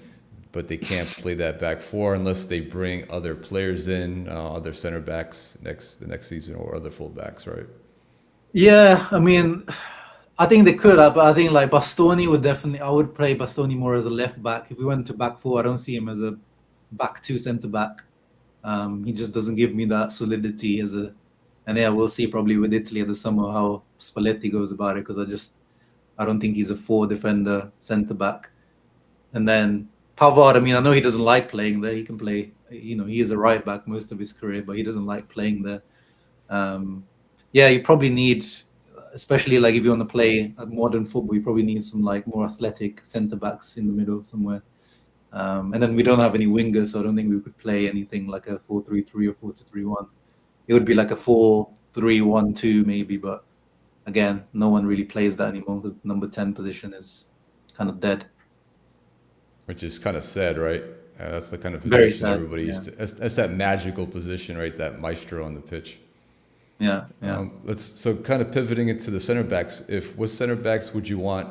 but they can't play that back four unless they bring other players in, other center backs the next season, or other full backs, right? Yeah, I mean, I think they could, but I think like Bastoni I would play Bastoni more as a left back. If we went to back four, I don't see him as a back two centre back. He just doesn't give me that solidity and yeah, we'll see probably with Italy at the summer how Spalletti goes about it, because I don't think he's a four defender centre back. And then Pavard, I mean, I know he doesn't like playing there. He can play, he is a right back most of his career, but he doesn't like playing there. Yeah, you probably need, especially like if you want to play a modern football, you probably need some like more athletic centre backs in the middle somewhere. And then we don't have any wingers, so I don't think we could play anything like a 4-3-3 or 4-2-3-1. It would be like a 4-3-1-2 maybe, but again, no one really plays that anymore because number 10 position is kind of dead. Which is kind of sad, right? That's the kind of Very position sad, everybody used to. That's that magical position, right? That maestro on the pitch. Yeah. So kind of pivoting into the center backs. What center backs would you want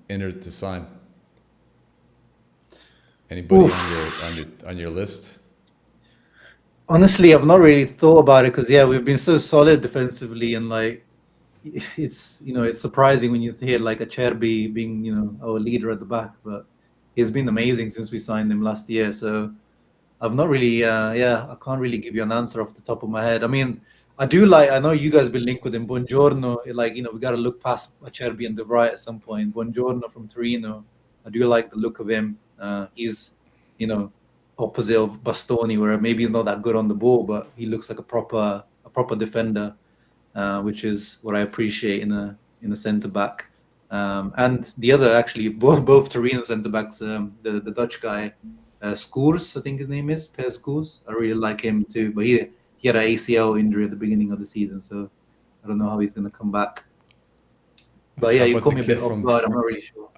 Inter to sign? Anybody on your list? Honestly, I've not really thought about it because we've been so solid defensively, and like it's it's surprising when you hear like Acerbi being our leader at the back, but he's been amazing since we signed him last year. So I've not really I can't really give you an answer off the top of my head. I mean, I know you guys been linked with him. Buongiorno, like we got to look past Acerbi and De Vrij at some point. Buongiorno from Torino, I do like the look of him. He's opposite of Bastoni, where maybe he's not that good on the ball, but he looks like a proper defender, which is what I appreciate in a centre back. And the other, actually, both Torino centre backs, the Dutch guy, Skoors, I think his name is, Per Skoors. I really like him too, but he had an ACL injury at the beginning of the season, so I don't know how he's going to come back. But yeah, you caught me a bit off guard. I'm not really sure.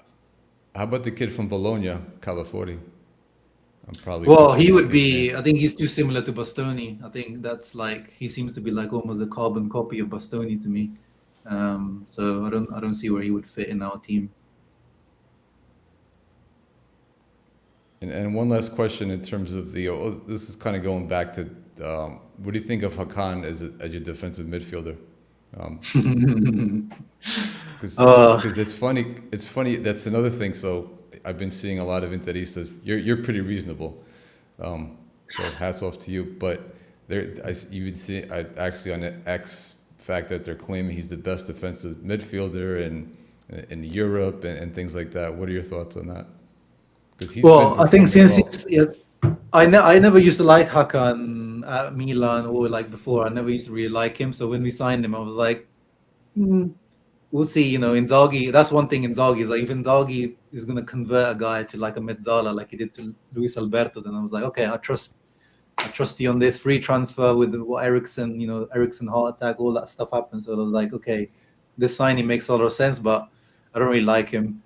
How about the kid from Bologna, Calafiori? He would be. I think he's too similar to Bastoni. I think that's like he seems to be like almost a carbon copy of Bastoni to me. So I don't see where he would fit in our team. And one last question in terms of this is kind of going back to what do you think of Hakan as your defensive midfielder? Because it's funny. That's another thing. So I've been seeing a lot of Interistas. You're pretty reasonable. So hats off to you. But you would see actually on the X fact that they're claiming he's the best defensive midfielder in Europe and things like that. What are your thoughts on that? I think I never used to like Hakan at Milan or like before. I never used to really like him. So when we signed him, I was like, we'll see. You know, Inzaghi. That's one thing. Inzaghi is like, if Inzaghi is going to convert a guy to like a mezzala, like he did to Luis Alberto, then I was like, okay, I trust you on this free transfer with what Ericsson, you know, Ericsson heart attack, all that stuff happened. So I was like, okay, this signing makes a lot of sense, but I don't really like him.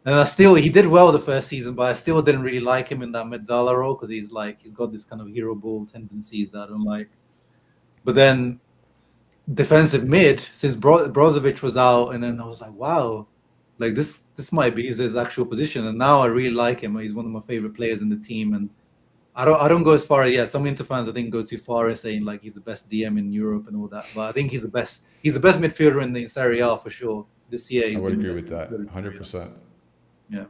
And he did well the first season, but I still didn't really like him in that mezzala role because he's got this kind of hero ball tendencies that I don't like. But then defensive mid, since Brozovic was out, and then I was like, wow, like this might be his actual position. And now I really like him. He's one of my favorite players in the team. And I don't go as far as some Inter fans I think go too far in saying like he's the best DM in Europe and all that. But I think he's the best midfielder in the Serie A for sure this year. I would agree with that, 100%. Yeah.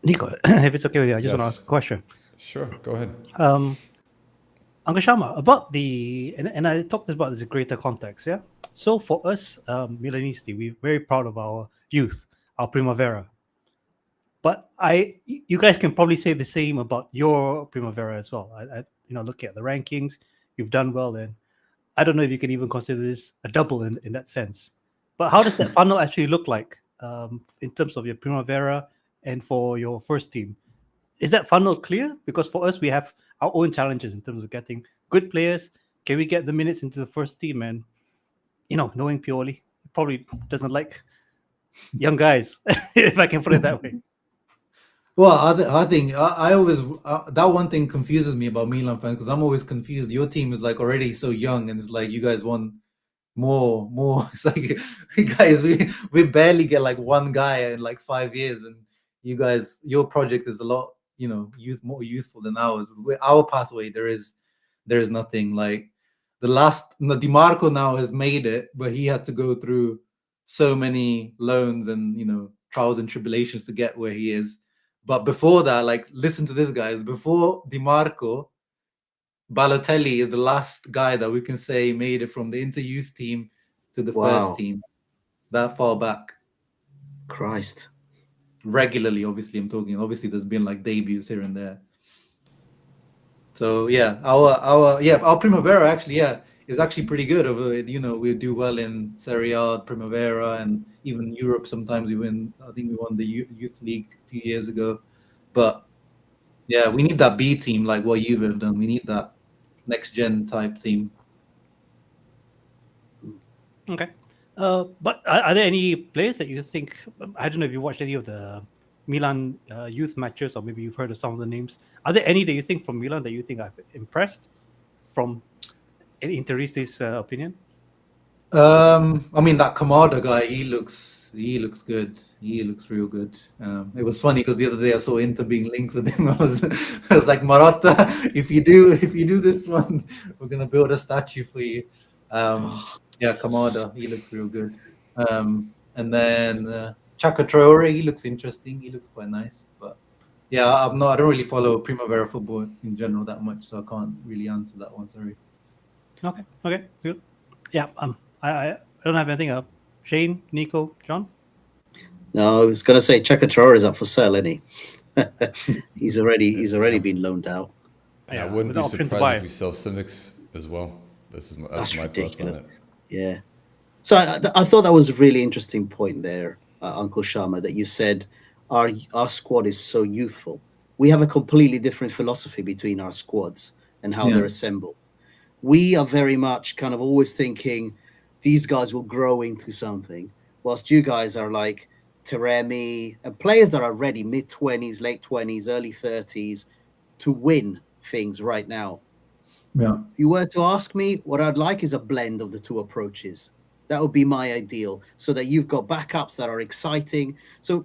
Nico, if it's okay with you, I just want to Yes. ask a question. Sure, go ahead. Uncle Sharma, about and I talked about this greater context, yeah? So for us, Milanisti, we're very proud of our youth, our Primavera. But you guys can probably say the same about your Primavera as well. I looking at the rankings, you've done well, and I don't know if you can even consider this a double in that sense. But how does that funnel actually look like in terms of your Primavera and for your first team? Is that funnel clear? Because for us, we have our own challenges in terms of getting good players. Can we get the minutes into the first team? And, knowing Pioli, he probably doesn't like young guys, if I can put it that way. Well, I think I always that one thing confuses me about Milan fans because I'm always confused. Your team is like already so young, and it's like you guys want more. It's like, guys, we barely get like one guy in like 5 years, and you guys, your project is a lot, more youthful than ours. Our pathway, there is nothing. Like Di Marco now has made it, but he had to go through so many loans and trials and tribulations to get where he is. But before that, like, listen to this, guys. Before Di Marco, Balotelli is the last guy that we can say made it from the Inter youth team to the first team that far back. Christ. Regularly, obviously, I'm talking. Obviously, there's been like debuts here and there. So yeah, our Primavera actually, is actually pretty good. We do well in Serie A, Primavera, and even Europe. Sometimes we win. I think we won the youth league a few years ago. But yeah, we need that B team like what you've have done. We need that next gen type team. Okay. But are there any players that you think, I don't know if you watched any of the Milan youth matches, or maybe you've heard of some of the names. Are there any that you think from Milan that you think I've impressed from Interisti's opinion? I mean, that Kamada guy, he looks good. He looks real good. It was funny because the other day I saw Inter being linked with him. I was like, Marotta, if you do this one, we're gonna build a statue for you. Yeah, Kamada, he looks real good. And then Chaka Traore, he looks interesting. He looks quite nice. But yeah, I don't really follow Primavera football in general that much, so I can't really answer that one. Sorry. Okay, good. Yeah, I don't have anything up. Shane, Nico, John? No, I was going to say Chaka Traore is up for sale, isn't he? he's already been loaned out. And I wouldn't be surprised if we sell Simics as well. That's my thoughts on it. Yeah. So I thought that was a really interesting point there, Uncle Sharma, that you said our squad is so youthful. We have a completely different philosophy between our squads and how they're assembled. We are very much kind of always thinking these guys will grow into something, whilst you guys are like Taremi and players that are ready mid-20s, late 20s, early 30s to win things right now. Yeah. If you were to ask me, what I'd like is a blend of the two approaches. That would be my ideal, so that you've got backups that are exciting. So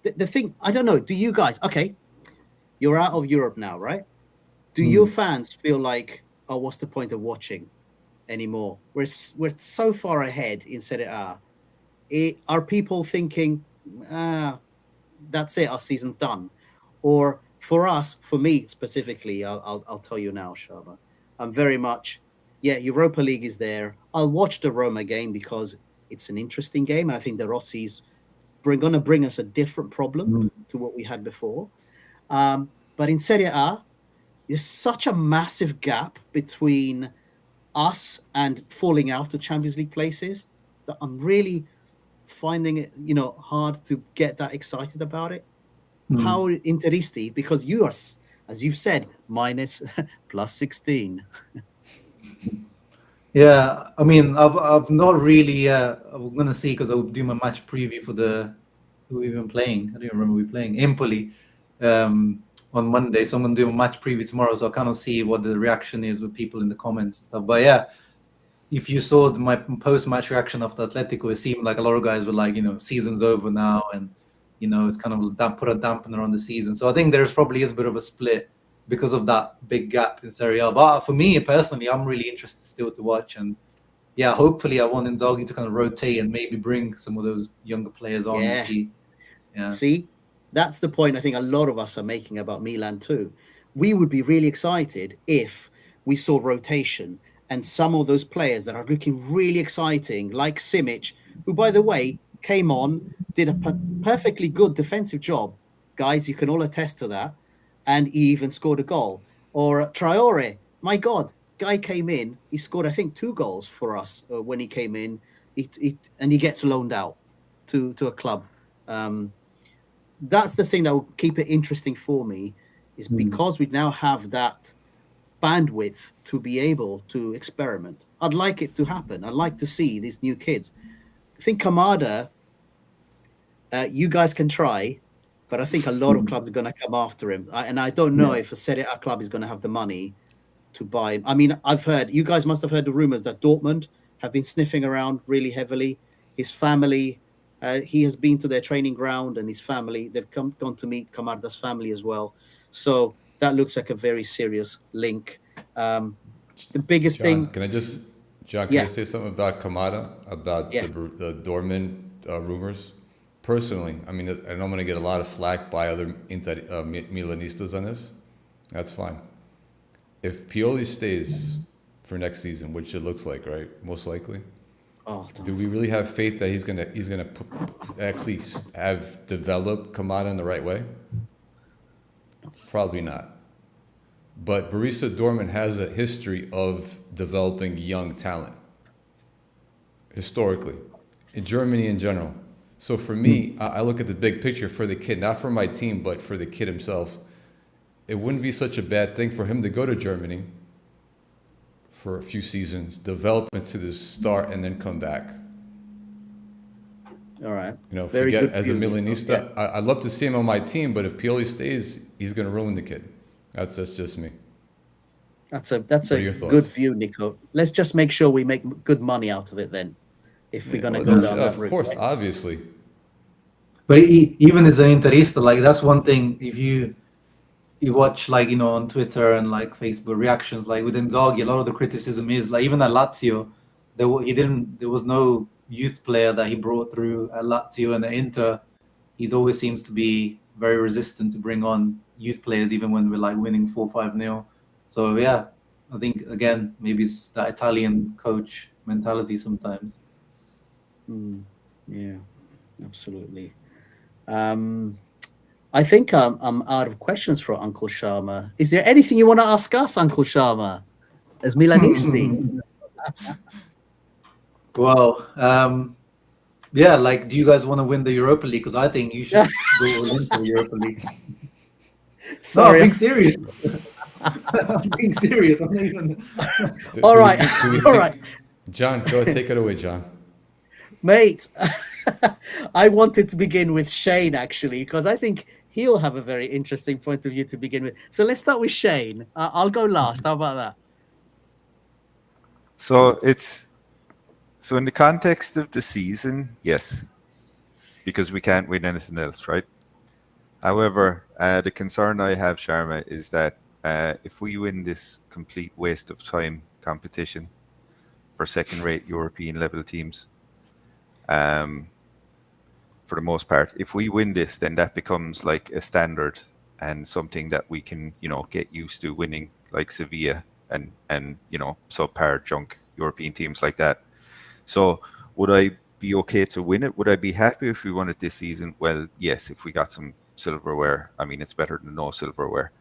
the thing, I don't know, do you guys, okay, you're out of Europe now, right? Do your fans feel like, oh, what's the point of watching anymore? We're so far ahead in Serie A. Are people thinking, that's it, our season's done? Or for me specifically, I'll tell you now, Sharma, I'm very much, Europa League is there. I'll watch the Roma game because it's an interesting game, and I think the Rossi's going to bring us a different problem to what we had before. But in Serie A, there's such a massive gap between us and falling out of Champions League places, that I'm really finding it, hard to get that excited about it. How Interisti, because you are, as you've said, minus plus 16. Yeah, I mean, I've not really. I'm gonna see because I'll do my match preview for who we've been playing. I don't even remember we playing Empoli on Monday, so I'm gonna do a match preview tomorrow. So I kind of see what the reaction is with people in the comments and stuff. But yeah, if you saw my post-match reaction after Atletico, it seemed like a lot of guys were like, season's over now, and it's kind of put a dampener on the season. So I think there's probably is a bit of a split because of that big gap in Serie A. But for me personally, I'm really interested still to watch. And yeah, hopefully I want Inzaghi to kind of rotate and maybe bring some of those younger players on and see. Yeah. See, that's the point I think a lot of us are making about Milan too. We would be really excited if we saw rotation and some of those players that are looking really exciting, like Simic, who, by the way, came on, did a perfectly good defensive job. Guys, you can all attest to that. And he even scored a goal. Or Traore, my God, guy came in. He scored, I think, 2 goals for us when he came in. And he gets loaned out to a club. That's the thing that will keep it interesting for me, is because we now have that bandwidth to be able to experiment. I'd like it to happen. I'd like to see these new kids. I think Kamada, you guys can try, but I think a lot of clubs are going to come after him. And I don't know if a Serie A club is going to have the money to buy him. I mean, I've heard, you guys must have heard the rumors that Dortmund have been sniffing around really heavily. His family, he has been to their training ground, and his family, they've gone to meet Kamada's family as well. So that looks like a very serious link. The biggest thing... John, can I say something about Kamada, about the Dortmund rumors? Personally, I mean, and I'm going to get a lot of flack by other Milanistas on this. That's fine. If Pioli stays for next season, which it looks like, right? Most likely. Do we really have faith that he's gonna actually have developed Kamada in the right way? Probably not. But Borussia Dortmund has a history of developing young talent, historically, in Germany in general. So for me, I look at the big picture for the kid, not for my team, but for the kid himself. It wouldn't be such a bad thing for him to go to Germany for a few seasons, develop into this star, and then come back. All right. Very forget as a Milanista, I'd love to see him on my team, but if Pioli stays, he's going to ruin the kid. That's just me. That's a good view, Nico. Let's just make sure we make good money out of it then, if we're going to go down that route. Of course, right? obviously. But even as an Interista, like, that's one thing. If you watch, like, on Twitter and like Facebook reactions, like with Inzaghi, a lot of the criticism is like, even at Lazio, there was no youth player that he brought through at Lazio, and at Inter, he always seems to be very resistant to bring on youth players, even when we're like winning 4-5-0. So yeah, I think again, maybe it's that Italian coach mentality sometimes. Yeah, absolutely. I think I'm out of questions for Uncle Sharma. Is there anything you want to ask us, Uncle Sharma, as Milanisti? Well, yeah, like, do you guys want to win the Europa League? Because I think you should go into the Europa League. Sorry, no, I'm being serious. I'm being serious. I'm not even. All right. John, go take it away, John. Mate, I wanted to begin with Shane, actually, because I think he'll have a very interesting point of view to begin with. So let's start with Shane. I'll go last. How about that? So in the context of the season, yes, because we can't win anything else, right? However, the concern I have, Sharma, is that if we win this complete waste of time competition for second-rate European level teams, for the most part, if we win this, then that becomes like a standard and something that we can, get used to winning, like Sevilla and subpar junk European teams like that. So would I be okay to win it? Would I be happy if we won it this season? Well, yes, if we got some silverware. I mean, it's better than no silverware.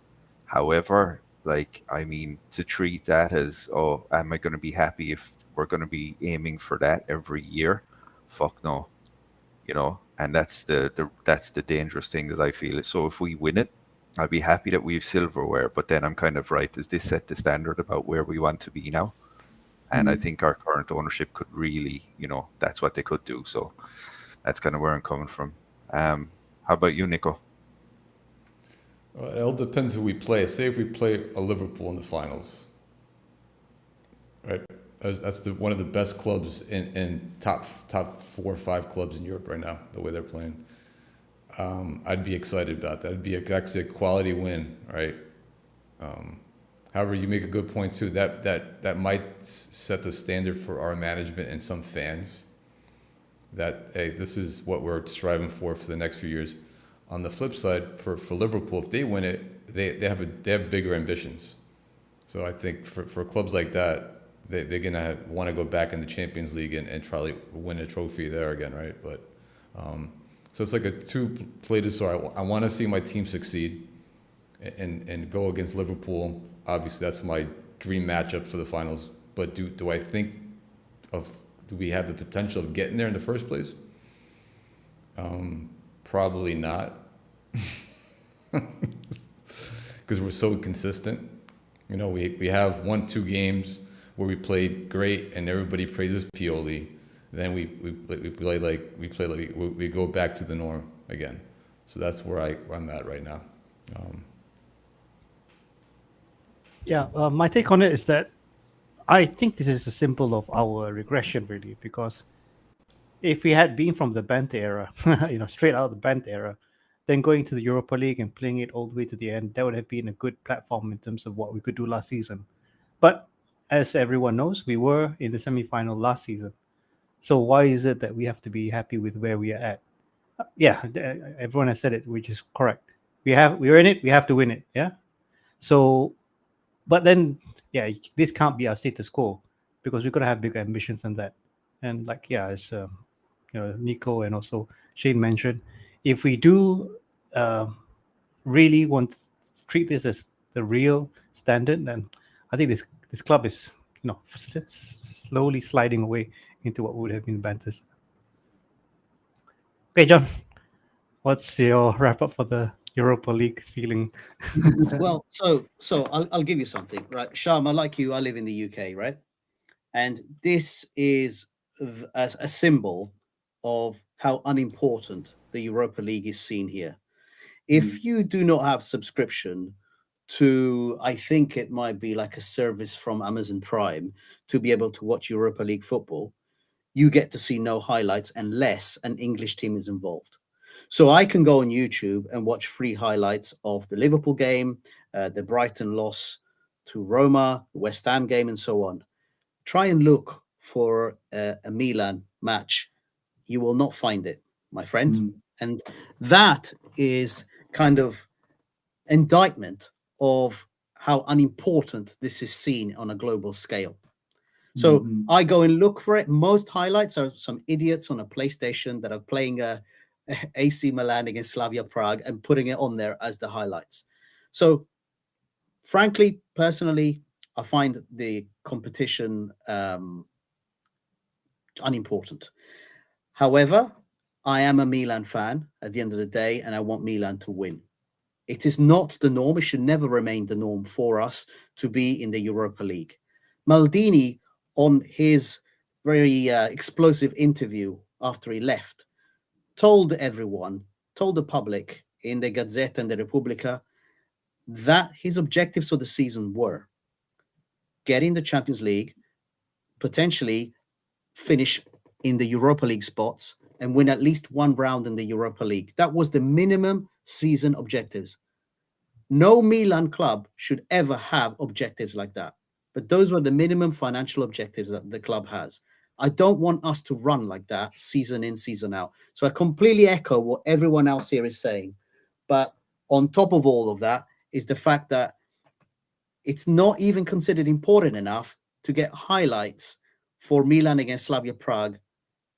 However, Like, I mean, to treat that as, oh, am I going to be happy if we're going to be aiming for that every year? Fuck no, you know. And that's the dangerous thing that I feel. So if we win it, I'll be happy that we have silverware. But then I'm kind of right. Does this set the standard about where we want to be now? And I think our current ownership could really, you know, that's what they could do. So that's kind of where I'm coming from. How about you, Nico? Well, it all depends who we play. Say if we play a Liverpool in the finals, right? That's one of the best clubs in top 4 or 5 clubs in Europe right now. The way they're playing, I'd be excited about that. It'd be actually a quality win, right? However, you make a good point too. That might set the standard for our management and some fans. That, hey, this is what we're striving for the next few years. On the flip side, for Liverpool, if they win it, they have bigger ambitions. So I think for clubs like that, they're gonna want to go back in the Champions League and try to win a trophy there again, right? But so it's like a two-plated sword. I want to see my team succeed and go against Liverpool. Obviously, that's my dream matchup for the finals. But do I think do we have the potential of getting there in the first place? Probably not, because we're so consistent. You know, we have 1-2 games where we played great and everybody praises Pioli. Then we go back to the norm again. So that's where I'm at right now. My take on it is that I think this is a symbol of our regression, really, because if we had been from the Bent era, straight out of the Bent era, then going to the Europa League and playing it all the way to the end, that would have been a good platform in terms of what we could do last season. But as everyone knows, we were in the semi-final last season. So why is it that we have to be happy with where we are at? Everyone has said it, which is correct. We're in it, we have to win it. Yeah. So, but then, this can't be our status quo, because we've got to have bigger ambitions than that. And as Nico and also Shane mentioned, if we do really want to treat this as the real standard, then I think this club is slowly sliding away into what would have been Banter's. Okay, John, what's your wrap up for the Europa League feeling? Well, so I'll give you something, right? Sharma, like you, I live in the UK, right? And this is a symbol of how unimportant the Europa League is seen here. If you do not have subscription to, I think it might be like a service from Amazon Prime to be able to watch Europa League football, you get to see no highlights unless an English team is involved. So I can go on YouTube and watch free highlights of the Liverpool game, the Brighton loss to Roma, the West Ham game, and so on. Try and look for a Milan match. You will not find it, my friend. And that is kind of indictment of how unimportant this is seen on a global scale. So I go and look for it. Most highlights are some idiots on a PlayStation that are playing AC Milan against Slavia Prague and putting it on there as the highlights. So frankly, personally, I find the competition unimportant. However, I am a Milan fan at the end of the day, and I want Milan to win. It is not the norm. It should never remain the norm for us to be in the Europa League. Maldini, on his very explosive interview after he left, told the public in the Gazzetta and the Repubblica that his objectives for the season were getting the Champions League, potentially finish in the Europa League spots, and win at least one round in the Europa League. That was the minimum season objectives. No Milan club should ever have objectives like that. But those were the minimum financial objectives that the club has. I don't want us to run like that season in, season out. So I completely echo what everyone else here is saying. But on top of all of that is the fact that it's not even considered important enough to get highlights for Milan against Slavia Prague.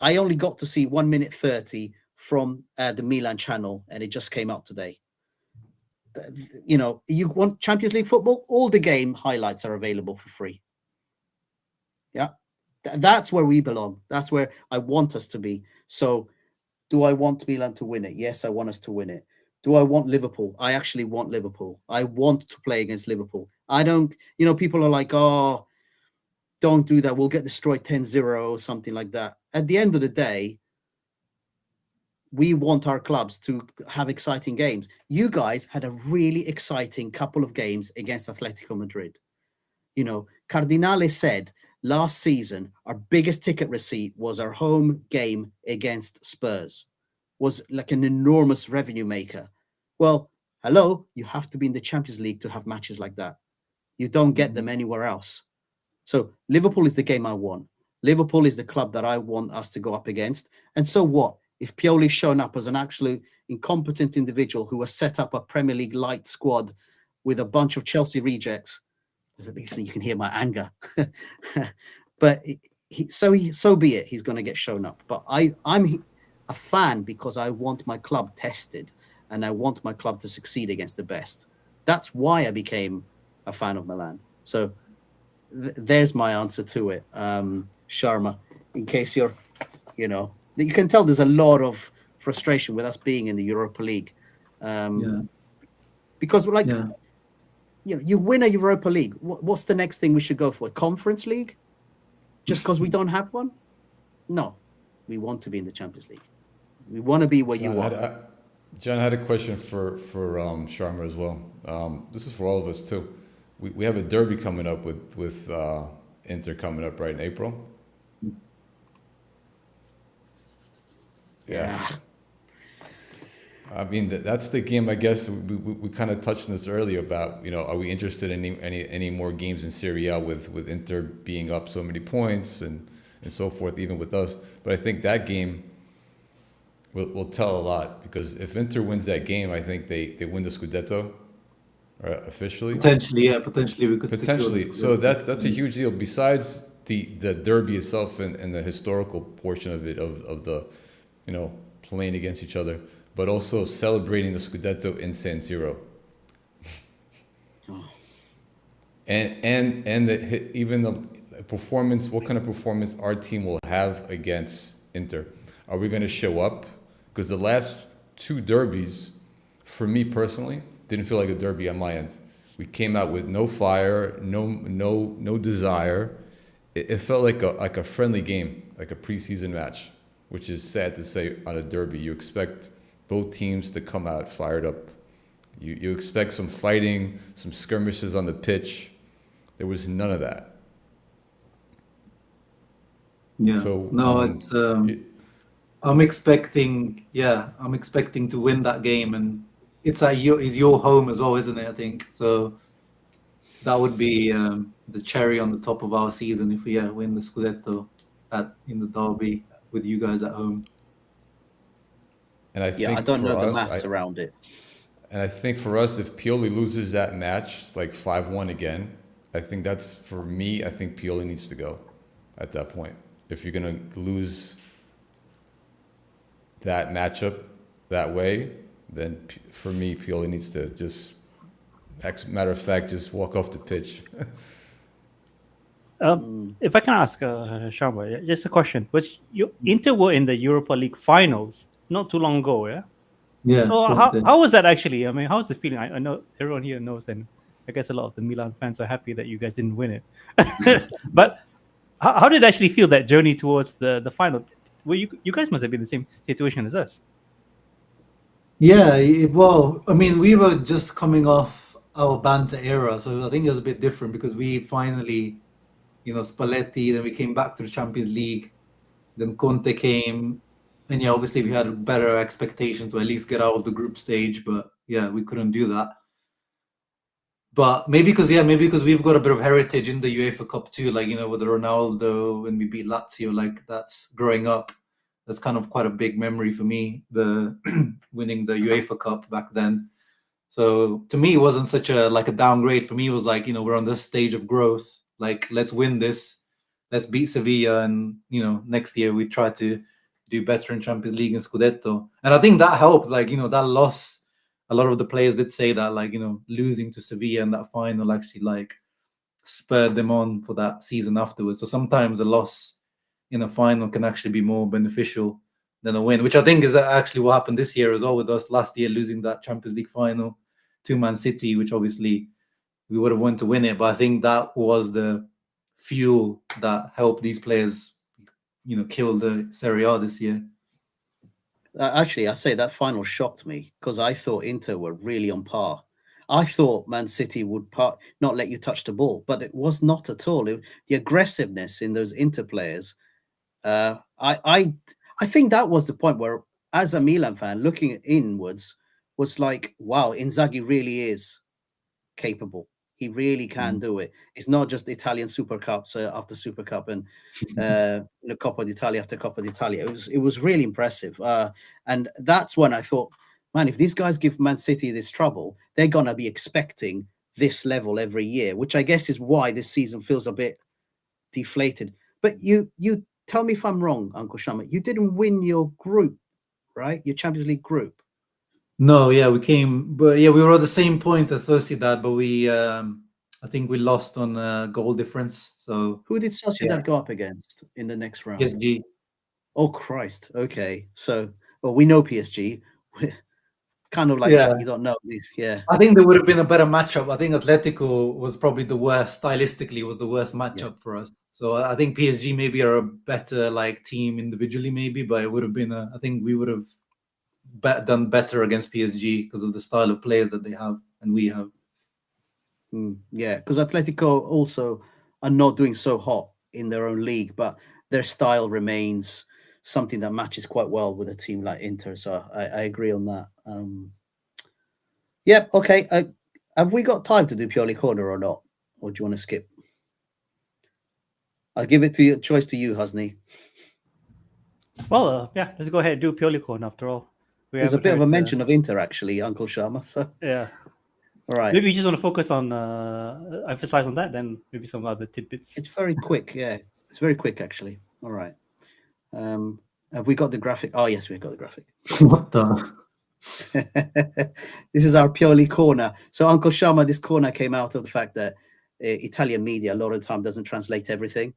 I only got to see 1 minute 30 from the Milan channel, and it just came out today. You know, you want Champions League football, all the game highlights are available for free. Yeah, that's where we belong. That's where I want us to be. So do I want Milan to win it? Yes, I want us to win it. Do I want Liverpool? I actually want Liverpool. I want to play against Liverpool. I don't, you know, people are like, oh, don't do that. We'll get destroyed 10-0 or something like that. At the end of the day, we want our clubs to have exciting games. You guys had a really exciting couple of games against Atletico Madrid. You know, Cardinale said last season, our biggest ticket receipt was our home game against Spurs. Was like an enormous revenue maker. Well, hello, you have to be in the Champions League to have matches like that. You don't get them anywhere else. So Liverpool is the game I want. Liverpool is the club that I want us to go up against. And so what? If Pioli's shown up as an absolute incompetent individual who has set up a Premier League light squad with a bunch of Chelsea rejects, at least you can hear my anger. But so be it. He's going to get shown up. But I'm a fan because I want my club tested and I want my club to succeed against the best. That's why I became a fan of Milan. So there's my answer to it, Sharma. In case you're, you know, you can tell there's a lot of frustration with us being in the Europa League, because like, you know, you win a Europa League. What's the next thing we should go for? A Conference League? Just because we don't have one? No, we want to be in the Champions League. We want to be where you are. John, I had a question for Sharma as well. This is for all of us too. We have a derby coming up with Inter coming up right in April. Yeah. I mean, that's the game. I guess we kind of touched on this earlier about, you know, are we interested in any more games in Serie A with Inter being up so many points and so forth, even with us. But I think that game will tell a lot, because if Inter wins that game, I think they win the Scudetto officially. Potentially we could potentially. So that's a huge deal. Besides the derby itself and the historical portion of it, of the, you know, playing against each other, but also celebrating the Scudetto in San Siro. And even the performance, what kind of performance our team will have against Inter. Are we going to show up? Because the last two derbies, for me personally, didn't feel like a derby on my end. We came out with no fire, no desire. It felt like a friendly game, like a preseason match, which is sad to say on a derby. You expect both teams to come out fired up. You expect some fighting, some skirmishes on the pitch. There was none of that. Yeah. So, no, it's. I'm expecting to win that game, and it's your home as well, isn't it? I think so. That would be the cherry on the top of our season if we win the Scudetto in the derby with you guys at home. And I think I don't know the us, maths around it. And I think for us, if Pioli loses that match, like 5-1 again, I think that's, for me, I think Pioli needs to go at that point. If you're going to lose that matchup that way, then for me, Pioli needs to just, matter of fact, just walk off the pitch. If I can ask, Sharma, just a question. Inter were in the Europa League finals not too long ago, yeah? Yeah. So how was that actually? I mean, how's the feeling? I know everyone here knows, and I guess a lot of the Milan fans are happy that you guys didn't win it. But how did it actually feel, that journey towards the final? Well, you guys must have been in the same situation as us. Yeah, well, I mean, we were just coming off our banter era, so I think it was a bit different because we finally, you know, Spalletti, then we came back to the Champions League, then Conte came, and yeah, obviously we had better expectations to at least get out of the group stage, but yeah, we couldn't do that. But maybe because we've got a bit of heritage in the UEFA Cup too, like, you know, with Ronaldo when we beat Lazio, like that's growing up. That's kind of quite a big memory for me, the winning the UEFA Cup back then. So to me, it wasn't such a downgrade. For me, it was like, you know, we're on this stage of growth. Like, let's win this. Let's beat Sevilla. And, you know, next year we try to do better in Champions League and Scudetto. And I think that helped. Like, you know, that loss a lot of the players did say that, like, you know, losing to Sevilla in that final actually like spurred them on for that season afterwards. So sometimes a loss in a final can actually be more beneficial than a win, which I think is actually what happened this year as well with us last year, losing that Champions League final to Man City, which obviously we would have wanted to win it. But I think that was the fuel that helped these players, you know, kill the Serie A this year. Actually, I say that final shocked me because I thought Inter were really on par. I thought Man City would not let you touch the ball, but it was not at all. The aggressiveness in those Inter players, I think that was the point where, as a Milan fan, looking inwards, was like, wow, Inzaghi really is capable. He really can do it. It's not just Italian Super Cups after Super Cup and Coppa d'Italia after Coppa d'Italia. It was really impressive. And that's when I thought, man, if these guys give Man City this trouble, they're gonna be expecting this level every year, which I guess is why this season feels a bit deflated. But you tell me if I'm wrong, Uncle Sharma. You didn't win your group, right? Your Champions League group. No, yeah, we came, but yeah, we were at the same point as Sociedad, but we, I think we lost on goal difference. So who did Sociedad go up against in the next round? PSG. Oh Christ! Okay, so well, we know PSG. Kind of like that. You don't know. Yeah. I think there would have been a better matchup. I think Atletico was probably the worst, stylistically was the worst matchup for us. So I think PSG maybe are a better like team individually, maybe, but it would have been I think we would have done better against PSG because of the style of players that they have and we have. Yeah, because Atletico also are not doing so hot in their own league, but their style remains something that matches quite well with a team like Inter. So I agree on that. Yeah, okay. Have we got time to do Pioli Corner or not? Or do you want to skip? I'll give it to you, choice to you, Husney. Well, yeah, let's go ahead and do Pioli Corner after all. There's a bit of a mention of Inter, actually, Uncle Sharma. So yeah. All right. Maybe you just want to focus on, emphasize on that, then maybe some other tidbits. It's very quick, yeah. It's very quick, actually. All right. Have we got the graphic? Oh, yes, we've got the graphic. What the? This is our Pioli Corner. So, Uncle Sharma, this corner came out of the fact that Italian media a lot of the time doesn't translate everything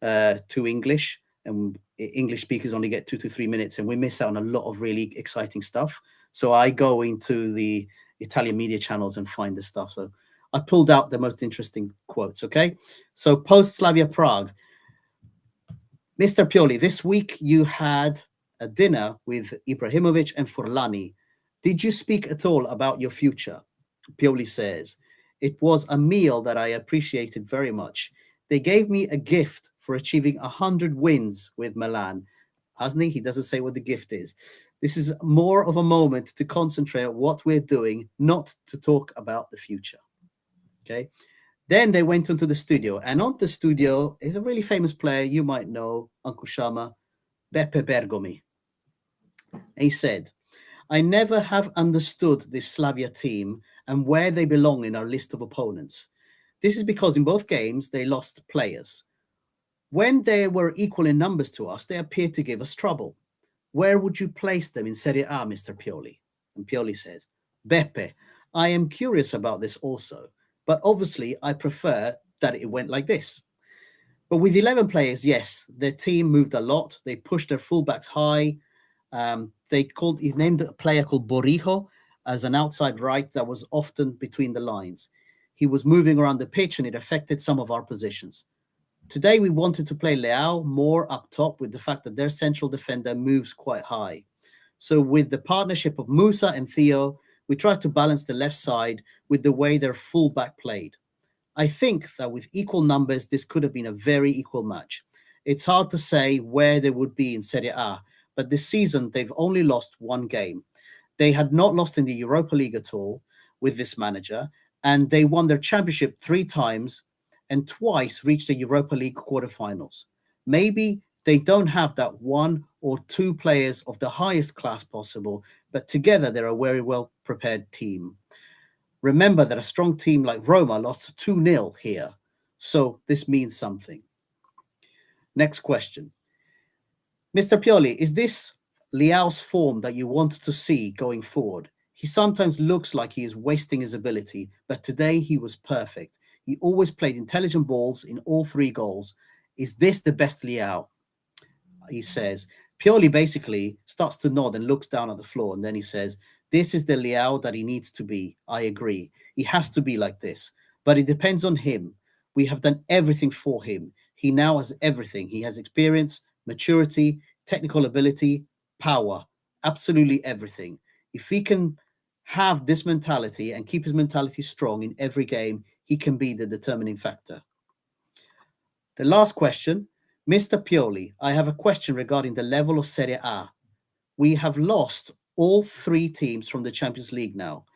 to English, and English speakers only get 2 to 3 minutes, and we miss out on a lot of really exciting stuff. So I go into the Italian media channels and find the stuff. So I pulled out the most interesting quotes. Okay, so post Slavia Prague, Mr. Pioli, this week you had a dinner with Ibrahimovic and Forlani. Did you speak at all about your future? Pioli says, it was a meal that I appreciated very much. They gave me a gift for achieving 100 wins with Milan. Hasn't he? He doesn't say what the gift is. This is more of a moment to concentrate on what we're doing, not to talk about the future. Okay. Then they went into the studio, and on the studio is a really famous player you might know, Uncle Sharma, Beppe Bergomi. He said, I never have understood this Slavia team and where they belong in our list of opponents. This is because in both games they lost players. When they were equal in numbers to us, they appeared to give us trouble. Where would you place them in Serie A, Mr. Pioli? And Pioli says, Beppe, I am curious about this also, but obviously I prefer that it went like this. But with 11 players, yes, their team moved a lot. They pushed their fullbacks high. He named a player called Borijo as an outside right that was often between the lines. He was moving around the pitch and it affected some of our positions. Today, we wanted to play Leao more up top with the fact that their central defender moves quite high. So with the partnership of Musa and Theo, we tried to balance the left side with the way their fullback played. I think that with equal numbers, this could have been a very equal match. It's hard to say where they would be in Serie A, but this season, they've only lost one game. They had not lost in the Europa League at all with this manager, and they won their championship 3 times and twice reached the Europa League quarterfinals. Maybe they don't have that 1 or 2 players of the highest class possible, but together they're a very well-prepared team. Remember that a strong team like Roma lost 2-0 here, so this means something. Next question. Mr. Pioli, is this Leao's form that you want to see going forward? He sometimes looks like he is wasting his ability, but today he was perfect. He always played intelligent balls in all 3 goals. Is this the best Leao? He says. Pioli basically starts to nod and looks down at the floor, and then he says, this is the Leao that he needs to be. I agree. He has to be like this, but it depends on him. We have done everything for him. He now has everything. He has experience, maturity, technical ability, power, absolutely everything. If he can have this mentality and keep his mentality strong in every game, he can be the determining factor. The last question, Mr. Pioli, I have a question regarding the level of Serie A. We have lost all 3 teams from the Champions League now,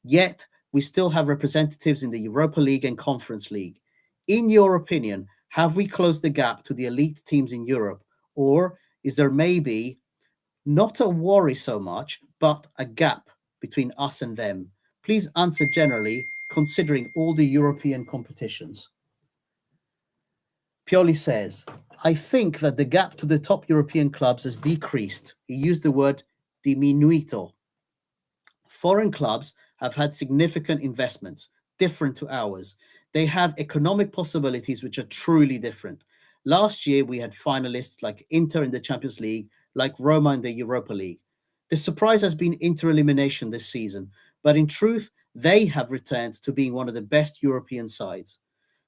yet we still have representatives in the Europa League and Conference League. In your opinion, have we closed the gap to the elite teams in Europe, or is there maybe not a worry so much, but a gap between us and them? Please answer generally, considering all the European competitions. Pioli says, I think that the gap to the top European clubs has decreased. He used the word diminuito. Foreign clubs have had significant investments, different to ours. They have economic possibilities which are truly different. Last year, we had finalists like Inter in the Champions League, like Roma in the Europa League. The surprise has been Inter elimination this season, but in truth, they have returned to being one of the best European sides.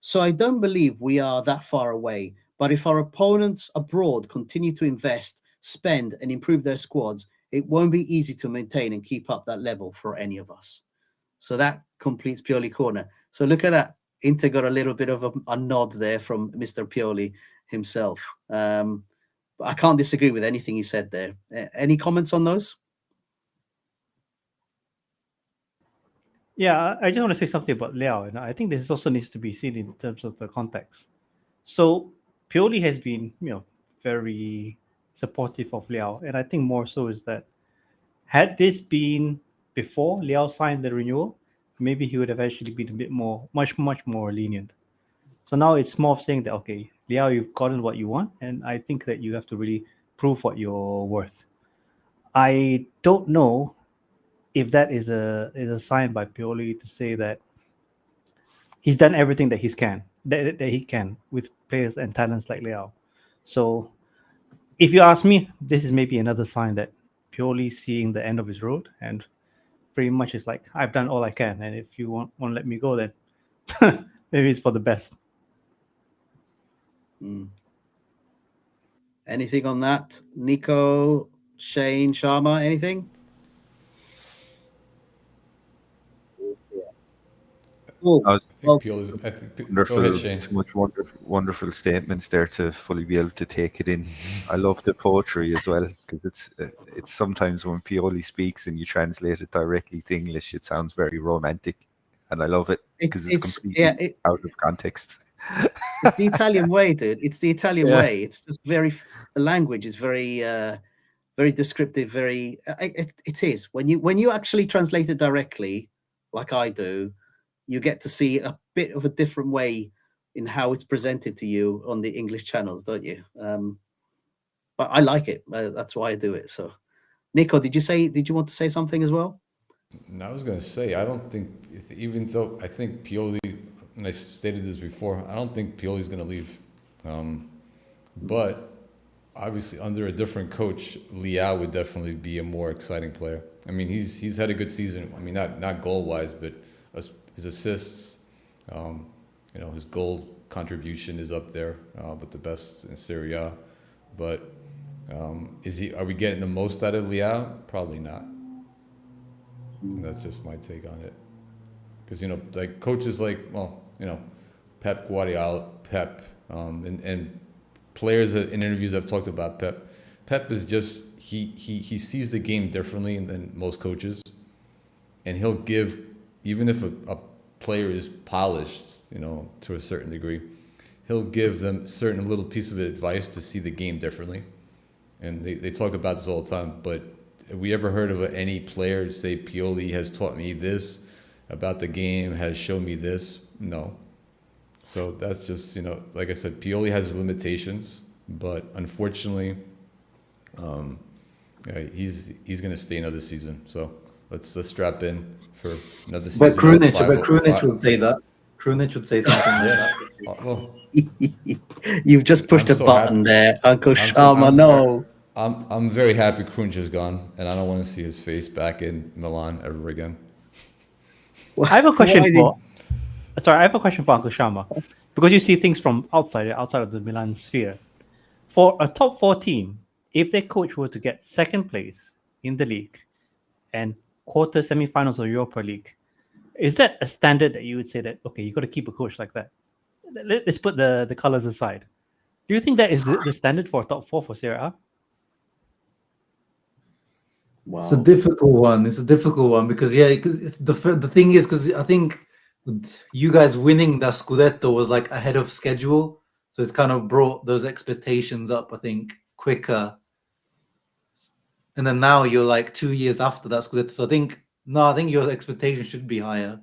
So I don't believe we are that far away, but if our opponents abroad continue to invest, spend, and improve their squads, it won't be easy to maintain and keep up that level for any of us. So that completes Pioli Corner. So look at that. Inter got a little bit of a nod there from Mr. Pioli himself. But I can't disagree with anything he said there. Any comments on those? Yeah, I just want to say something about Liao, and I think this also needs to be seen in terms of the context. So Pioli has been, very supportive of Liao, and I think more so is that had this been before Liao signed the renewal, maybe he would have actually been a bit more, much more lenient. So now it's more of saying that, okay, Liao, you've gotten what you want, and I think that you have to really prove what you're worth. I don't know if that is a sign by Pioli to say that he's done everything that he can with players and talents like Liao. So if you ask me, this is maybe another sign that Pioli seeing the end of his road, and pretty much it's like, I've done all I can, and if you want to let me go, then maybe it's for the best. Anything on that? Nico, Shane, Sharma, anything? I think Pioli's. Go ahead, Shane. Too much wonderful statements there to fully be able to take it in. I love the poetry as well, because it's sometimes when Pioli speaks and you translate it directly to English, it sounds very romantic, and I love it because it's completely out of context. It's the Italian way, dude. It's the Italian way. It's just the language is very very descriptive. It is when you actually translate it directly, like I do. You get to see a bit of a different way in how it's presented to you on the English channels, don't you? But I like it. That's why I do it. So, Nico, did you want to say something as well? No, I was going to say, I don't think, even though I think Pioli, and I stated this before, I don't think Pioli's going to leave. But obviously, under a different coach, Leao would definitely be a more exciting player. I mean, he's had a good season. I mean, not goal-wise, but his assists, his goal contribution is up there with the best in Serie A. But are we getting the most out of Leao? Probably not. And that's just my take on it. Because, like coaches like, Pep Guardiola, and players in interviews have talked about Pep. Pep is just, he sees the game differently than most coaches. And he'll give, even if a player is polished, to a certain degree, he'll give them certain little piece of advice to see the game differently. And they talk about this all the time, but have we ever heard of any player say Pioli has taught me this about the game, has shown me this? No. So that's just, like I said, Pioli has limitations, but unfortunately, he's going to stay another season. So let's strap in for another But season. Krunic would say that. Krunic would say something like that. Well, You've just pushed I'm a so button happy. there, Uncle I'm Sharma. No. I'm very happy Krunic is gone, and I don't want to see his face back in Milan ever again. I have a question Why did- for. Sorry, I have a question for Uncle Sharma, because you see things from outside of the Milan sphere. For a top 4 team, if their coach were to get second place in the league and quarter semi-finals of Europa League, is that a standard that you would say that okay, you got to keep a coach like that? Let's put the colors aside. Do you think that is the standard for a top 4 for Serie A? Wow. It's a difficult one. It's a difficult one because the thing is, because I think you guys winning that Scudetto was like ahead of schedule, so it's kind of brought those expectations up, I think, quicker. And then now you're like 2 years after that Scudetto, so I think your expectation should be higher.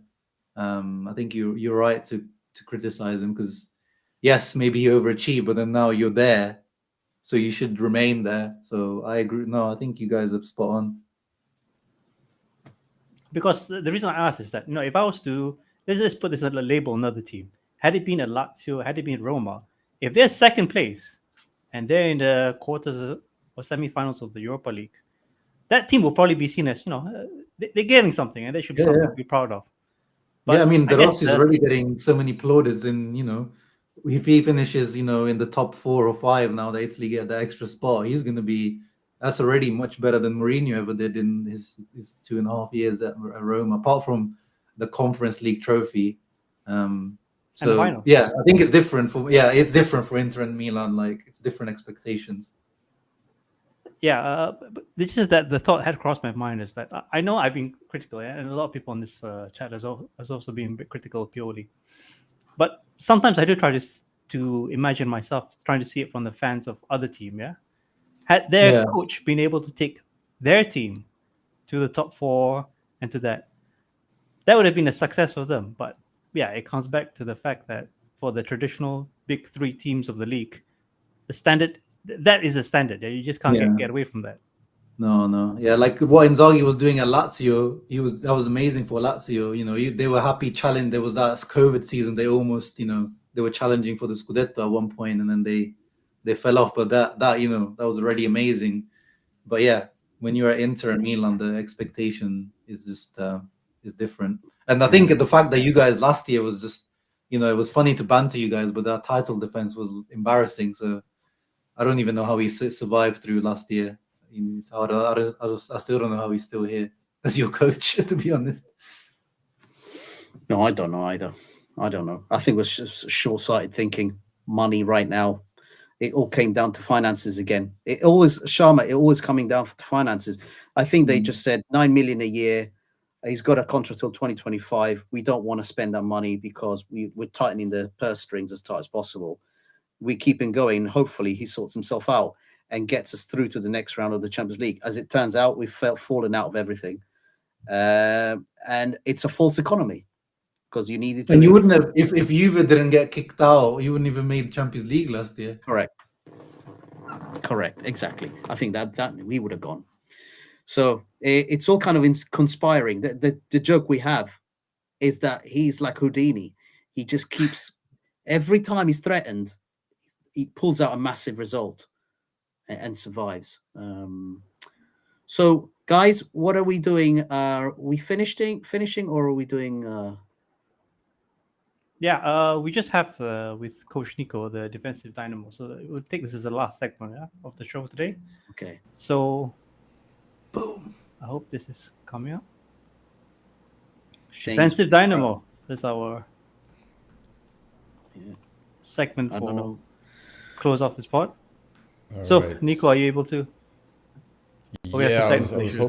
I think you're right to criticize him because yes, maybe he overachieved, but then now you're there, so you should remain there. So I agree. No, I think you guys are spot on. Because the reason I ask is that if I was to let's put this on a label another team, had it been a Lazio, had it been Roma, if they're second place and they're in the quarters or semi-finals of the Europa League, that team will probably be seen as they're getting something and they should be something to be proud of. But I mean, I De guess Rossi's already getting so many plaudits, and if he finishes, in the top 4 or 5 now, that Italy get that extra spot, he's going to be. That's already much better than Mourinho ever did in his 2.5 years at Roma, apart from the Conference League trophy. So yeah, I think it's different it's different for Inter and Milan. Like it's different expectations. Yeah, but this is that the thought had crossed my mind is that I know I've been critical, and a lot of people on this chat has also been a bit critical of Pioli. But sometimes I do try to imagine myself trying to see it from the fans of other team. Yeah, had their coach been able to take their team to the top 4 and to that would have been a success for them. But yeah, it comes back to the fact that for the traditional big 3 teams of the league, the standard. That is the standard. You just can't get away from that. No. Yeah, like what Inzaghi was doing at Lazio, that was amazing for Lazio. They were happy challenge. There was that COVID season. They almost, they were challenging for the Scudetto at one point, and then they fell off. But that was already amazing. But yeah, when you're at Inter and Milan, the expectation is just is different. And I think the fact that you guys last year was just, it was funny to banter you guys, but that title defense was embarrassing. So I don't even know how he survived through last year. I still don't know how he's still here as your coach, to be honest. No, I don't know either. I don't know. I think it was just short-sighted thinking. Money right now. It all came down to finances again. It always coming down to finances. I think they just said 9 million a year. He's got a contract till 2025. We don't want to spend that money because we're tightening the purse strings as tight as possible. We keep him going. Hopefully he sorts himself out and gets us through to the next round of the Champions League. As it turns out, we've fallen out of everything. And it's a false economy because you needed to. And you wouldn't have, if Juve didn't get kicked out, you wouldn't even made Champions League last year. Correct. Exactly. I think that we would have gone. So it's all kind of conspiring. The joke we have is that he's like Houdini. He just keeps, every time he's threatened, he pulls out a massive result and survives. So, guys, what are we doing? Are we finishing, or are we doing? We just have with Coach Nico the defensive dynamo. So we'll take this as the last segment of the show today. Okay. So, boom. I hope this is coming up. Defensive dynamo. That's our segment for close off the spot. So, right. Nico, are you able to? We're having technical.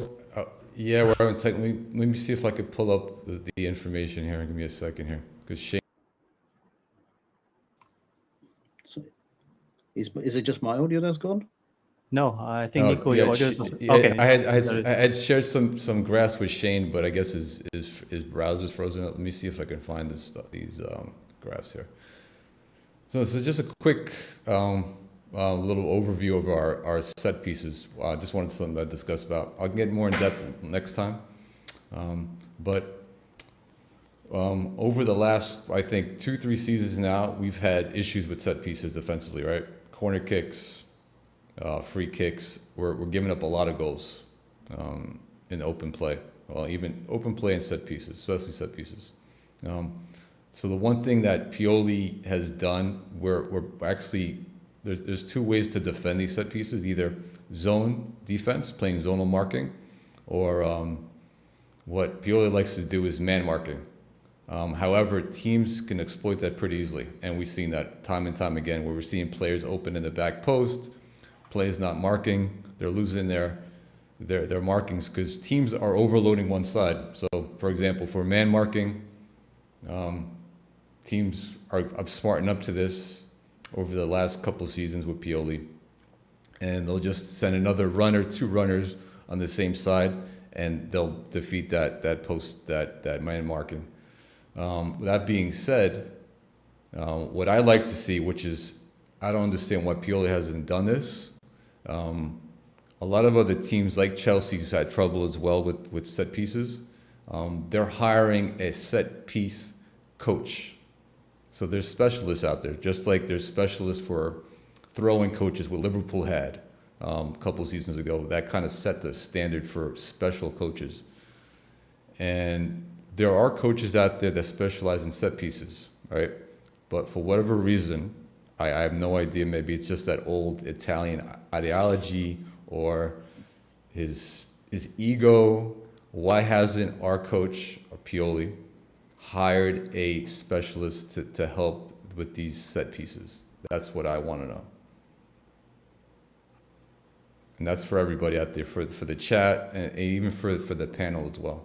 Let me see if I could pull up the information here. Give me a second here, because Shane. So, is it just my audio that's gone? No, I think Nico, your audio is okay. I had shared some graphs with Shane, but I guess his browser's frozen. Let me see if I can find these graphs here. So just a quick little overview of our set pieces. Just wanted something to discuss about. I'll get more in depth next time. But over the last, I think, 2-3 seasons now, we've had issues with set pieces defensively, right? Corner kicks, free kicks. We're giving up a lot of goals in open play. Well, even open play and set pieces, especially set pieces. So the one thing that Pioli has done, we're actually, there's two ways to defend these set pieces, either zone defense, playing zonal marking, or what Pioli likes to do is man marking. However, teams can exploit that pretty easily, and we've seen that time and time again, where we're seeing players open in the back post, players not marking, they're losing their markings because teams are overloading one side. So, for example, for man marking, teams have smartened up to this over the last couple of seasons with Pioli, and they'll just send another runner, 2 runners on the same side, and they'll defeat that post, that man marking. That being said, what I like to see, which is, I don't understand why Pioli hasn't done this. A lot of other teams like Chelsea, who's had trouble as well with set pieces, they're hiring a set piece coach. So there's specialists out there, just like there's specialists for throwing coaches, what Liverpool had a couple of seasons ago. That kind of set the standard for special coaches. And there are coaches out there that specialize in set pieces, right? But for whatever reason, I have no idea, maybe it's just that old Italian ideology or his ego. Why hasn't our coach, or Pioli, hired a specialist to help with these set pieces? That's what I want to know. And that's for everybody out there, for the chat, and even for the panel as well.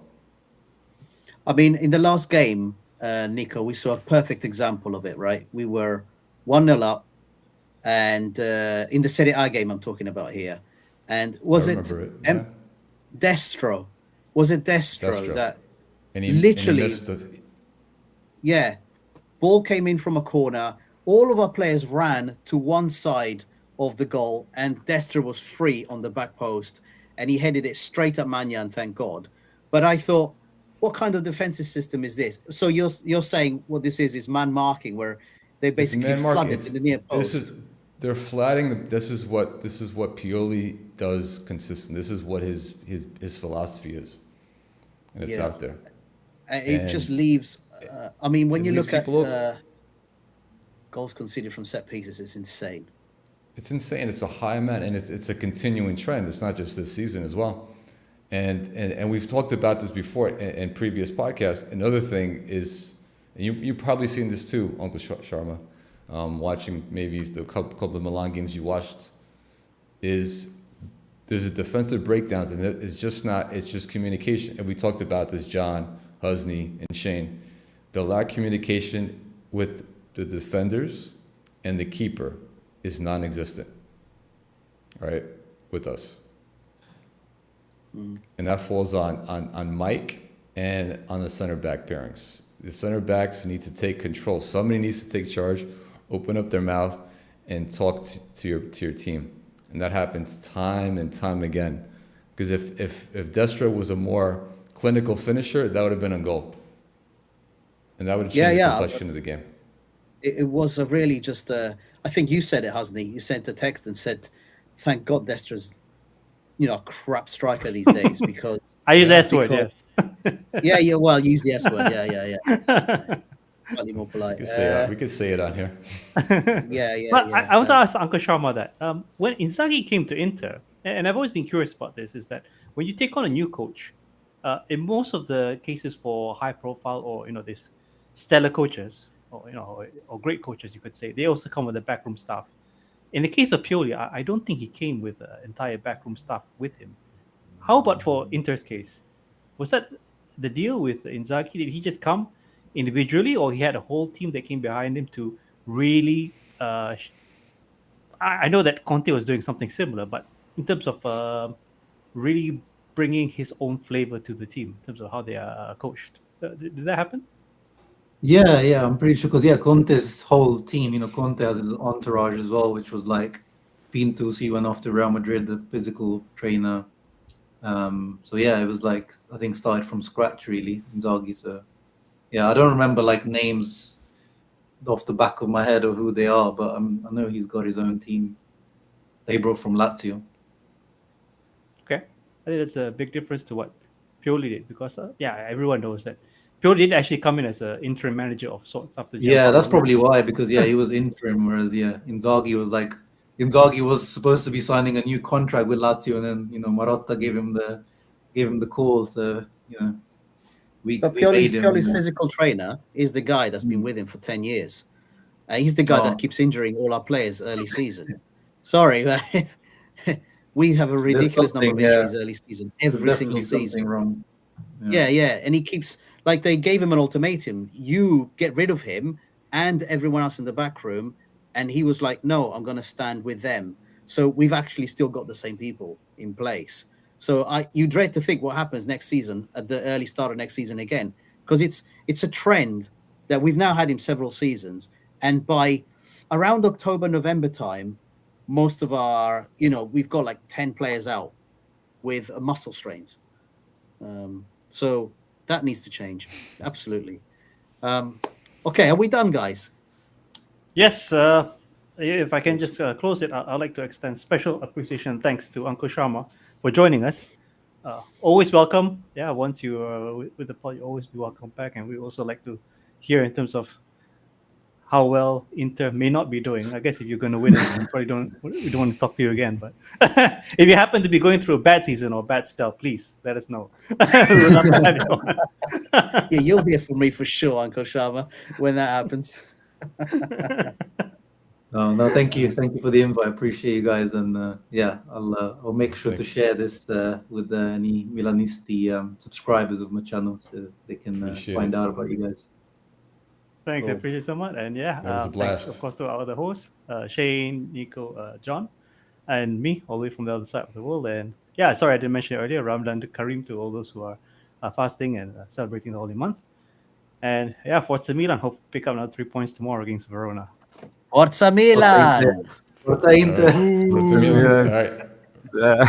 I mean, in the last game, Nico, we saw a perfect example of it, right? We were 1-0 up, and in the Serie A game I'm talking about here. And was it Destro? Was it Destro that literally... Yeah, ball came in from a corner. All of our players ran to one side of the goal, and Destro was free on the back post, and he headed it straight at Magnan, thank God. But I thought, what kind of defensive system is this? So you're saying what this is man marking, where they basically flood it in the near post. They're flatting. This is what Pioli does consistent. This is what his philosophy is, and it's out there. And it just leaves. I mean, when you look at goals conceded from set pieces, it's insane. It's insane. It's a high amount, and it's a continuing trend. It's not just this season as well. And we've talked about this before in previous podcasts. Another thing is, and you've probably seen this too, Uncle Sharma, watching maybe the couple of Milan games you watched, is there's a defensive breakdowns, and it's just communication. And we talked about this, John, Husney, and Shane. The lack of communication with the defenders and the keeper is non-existent, right, with us. And that falls on Mike and on the center back pairings. The center backs need to take control. Somebody needs to take charge, open up their mouth, and talk to your team. And that happens time and time again. Because if Destro was a more clinical finisher, that would have been a goal. And that would have changed the complexion of the game. It was really just, I think you said it, Husney. You sent a text and said, thank God Destro's, a crap striker these days, because... I use the S word, yes. Well, use the S word, yeah. Slightly more polite. We could say it on here. But I want to ask Uncle Sharma that when Inzaghi came to Inter, and I've always been curious about this, is that when you take on a new coach, in most of the cases for high profile or these stellar coaches, or great coaches, you could say, they also come with a backroom staff. In the case of Pioli, I don't think he came with an entire backroom staff with him. How about for Inter's case? Was that the deal with Inzaghi? Did he just come individually, or he had a whole team that came behind him to really... I know that Conte was doing something similar, but in terms of really bringing his own flavor to the team, in terms of how they are coached. Did that happen? Yeah, I'm pretty sure, because Conte's whole team, Conte has his entourage as well, which was like Pintus, he went off to Real Madrid, the physical trainer. So yeah, it was like I think started from scratch really, Inzaghi. So yeah, I don't remember like names off the back of my head of who they are, but I know he's got his own team. They brought from Lazio. Okay, I think that's a big difference to what Pioli did because everyone knows that Pioli did actually come in as an interim manager of sorts after Yeah, Gianpaolo that's left. probably why, because he was interim, whereas Inzaghi was supposed to be signing a new contract with Lazio, and then Marotta gave him the call. So we But made him. Pioli's physical trainer is the guy that's been with him for 10 years. He's the guy that keeps injuring all our players early season. Sorry, but we have a ridiculous number of injuries early season, every single season. Something wrong. Yeah. And he keeps, like, they gave him an ultimatum. You get rid of him and everyone else in the back room. And he was like, no, I'm going to stand with them. So we've actually still got the same people in place. So you dread to think what happens next season at the early start of next season again, because it's a trend that we've now had in several seasons. And by around October, November time, most of our, we've got like 10 players out with muscle strains. So that needs to change. Absolutely. Okay, are we done, guys? Yes. If I can just close it, I'd like to extend special appreciation and thanks to Uncle Sharma for joining us. Always welcome. Yeah, once you are with the pod, you always be welcome back. And we also like to hear in terms of how well Inter may not be doing. I guess if you're going to win it, we don't want to talk to you again. But if you happen to be going through a bad season or a bad spell, please let us know. We'd love to have you on. Yeah, you'll hear from me for sure, Uncle Sharma, when that happens. No, thank you for the invite. I appreciate you guys, and I'll make sure to share this with any Milanisti subscribers of my channel so they can find out about you guys. Thanks, I appreciate it so much. And That was a blast. thanks, of course, to our other hosts, Shane, Nico, John, and me, all the way from the other side of the world. And sorry, I didn't mention it earlier, Ramadan Kareem to all those who are fasting and celebrating the Holy Month. And Forza Milan, hope to pick up another 3 points tomorrow against Verona. Forza Milan! Forza Inter! All right. Forza Milan. All right.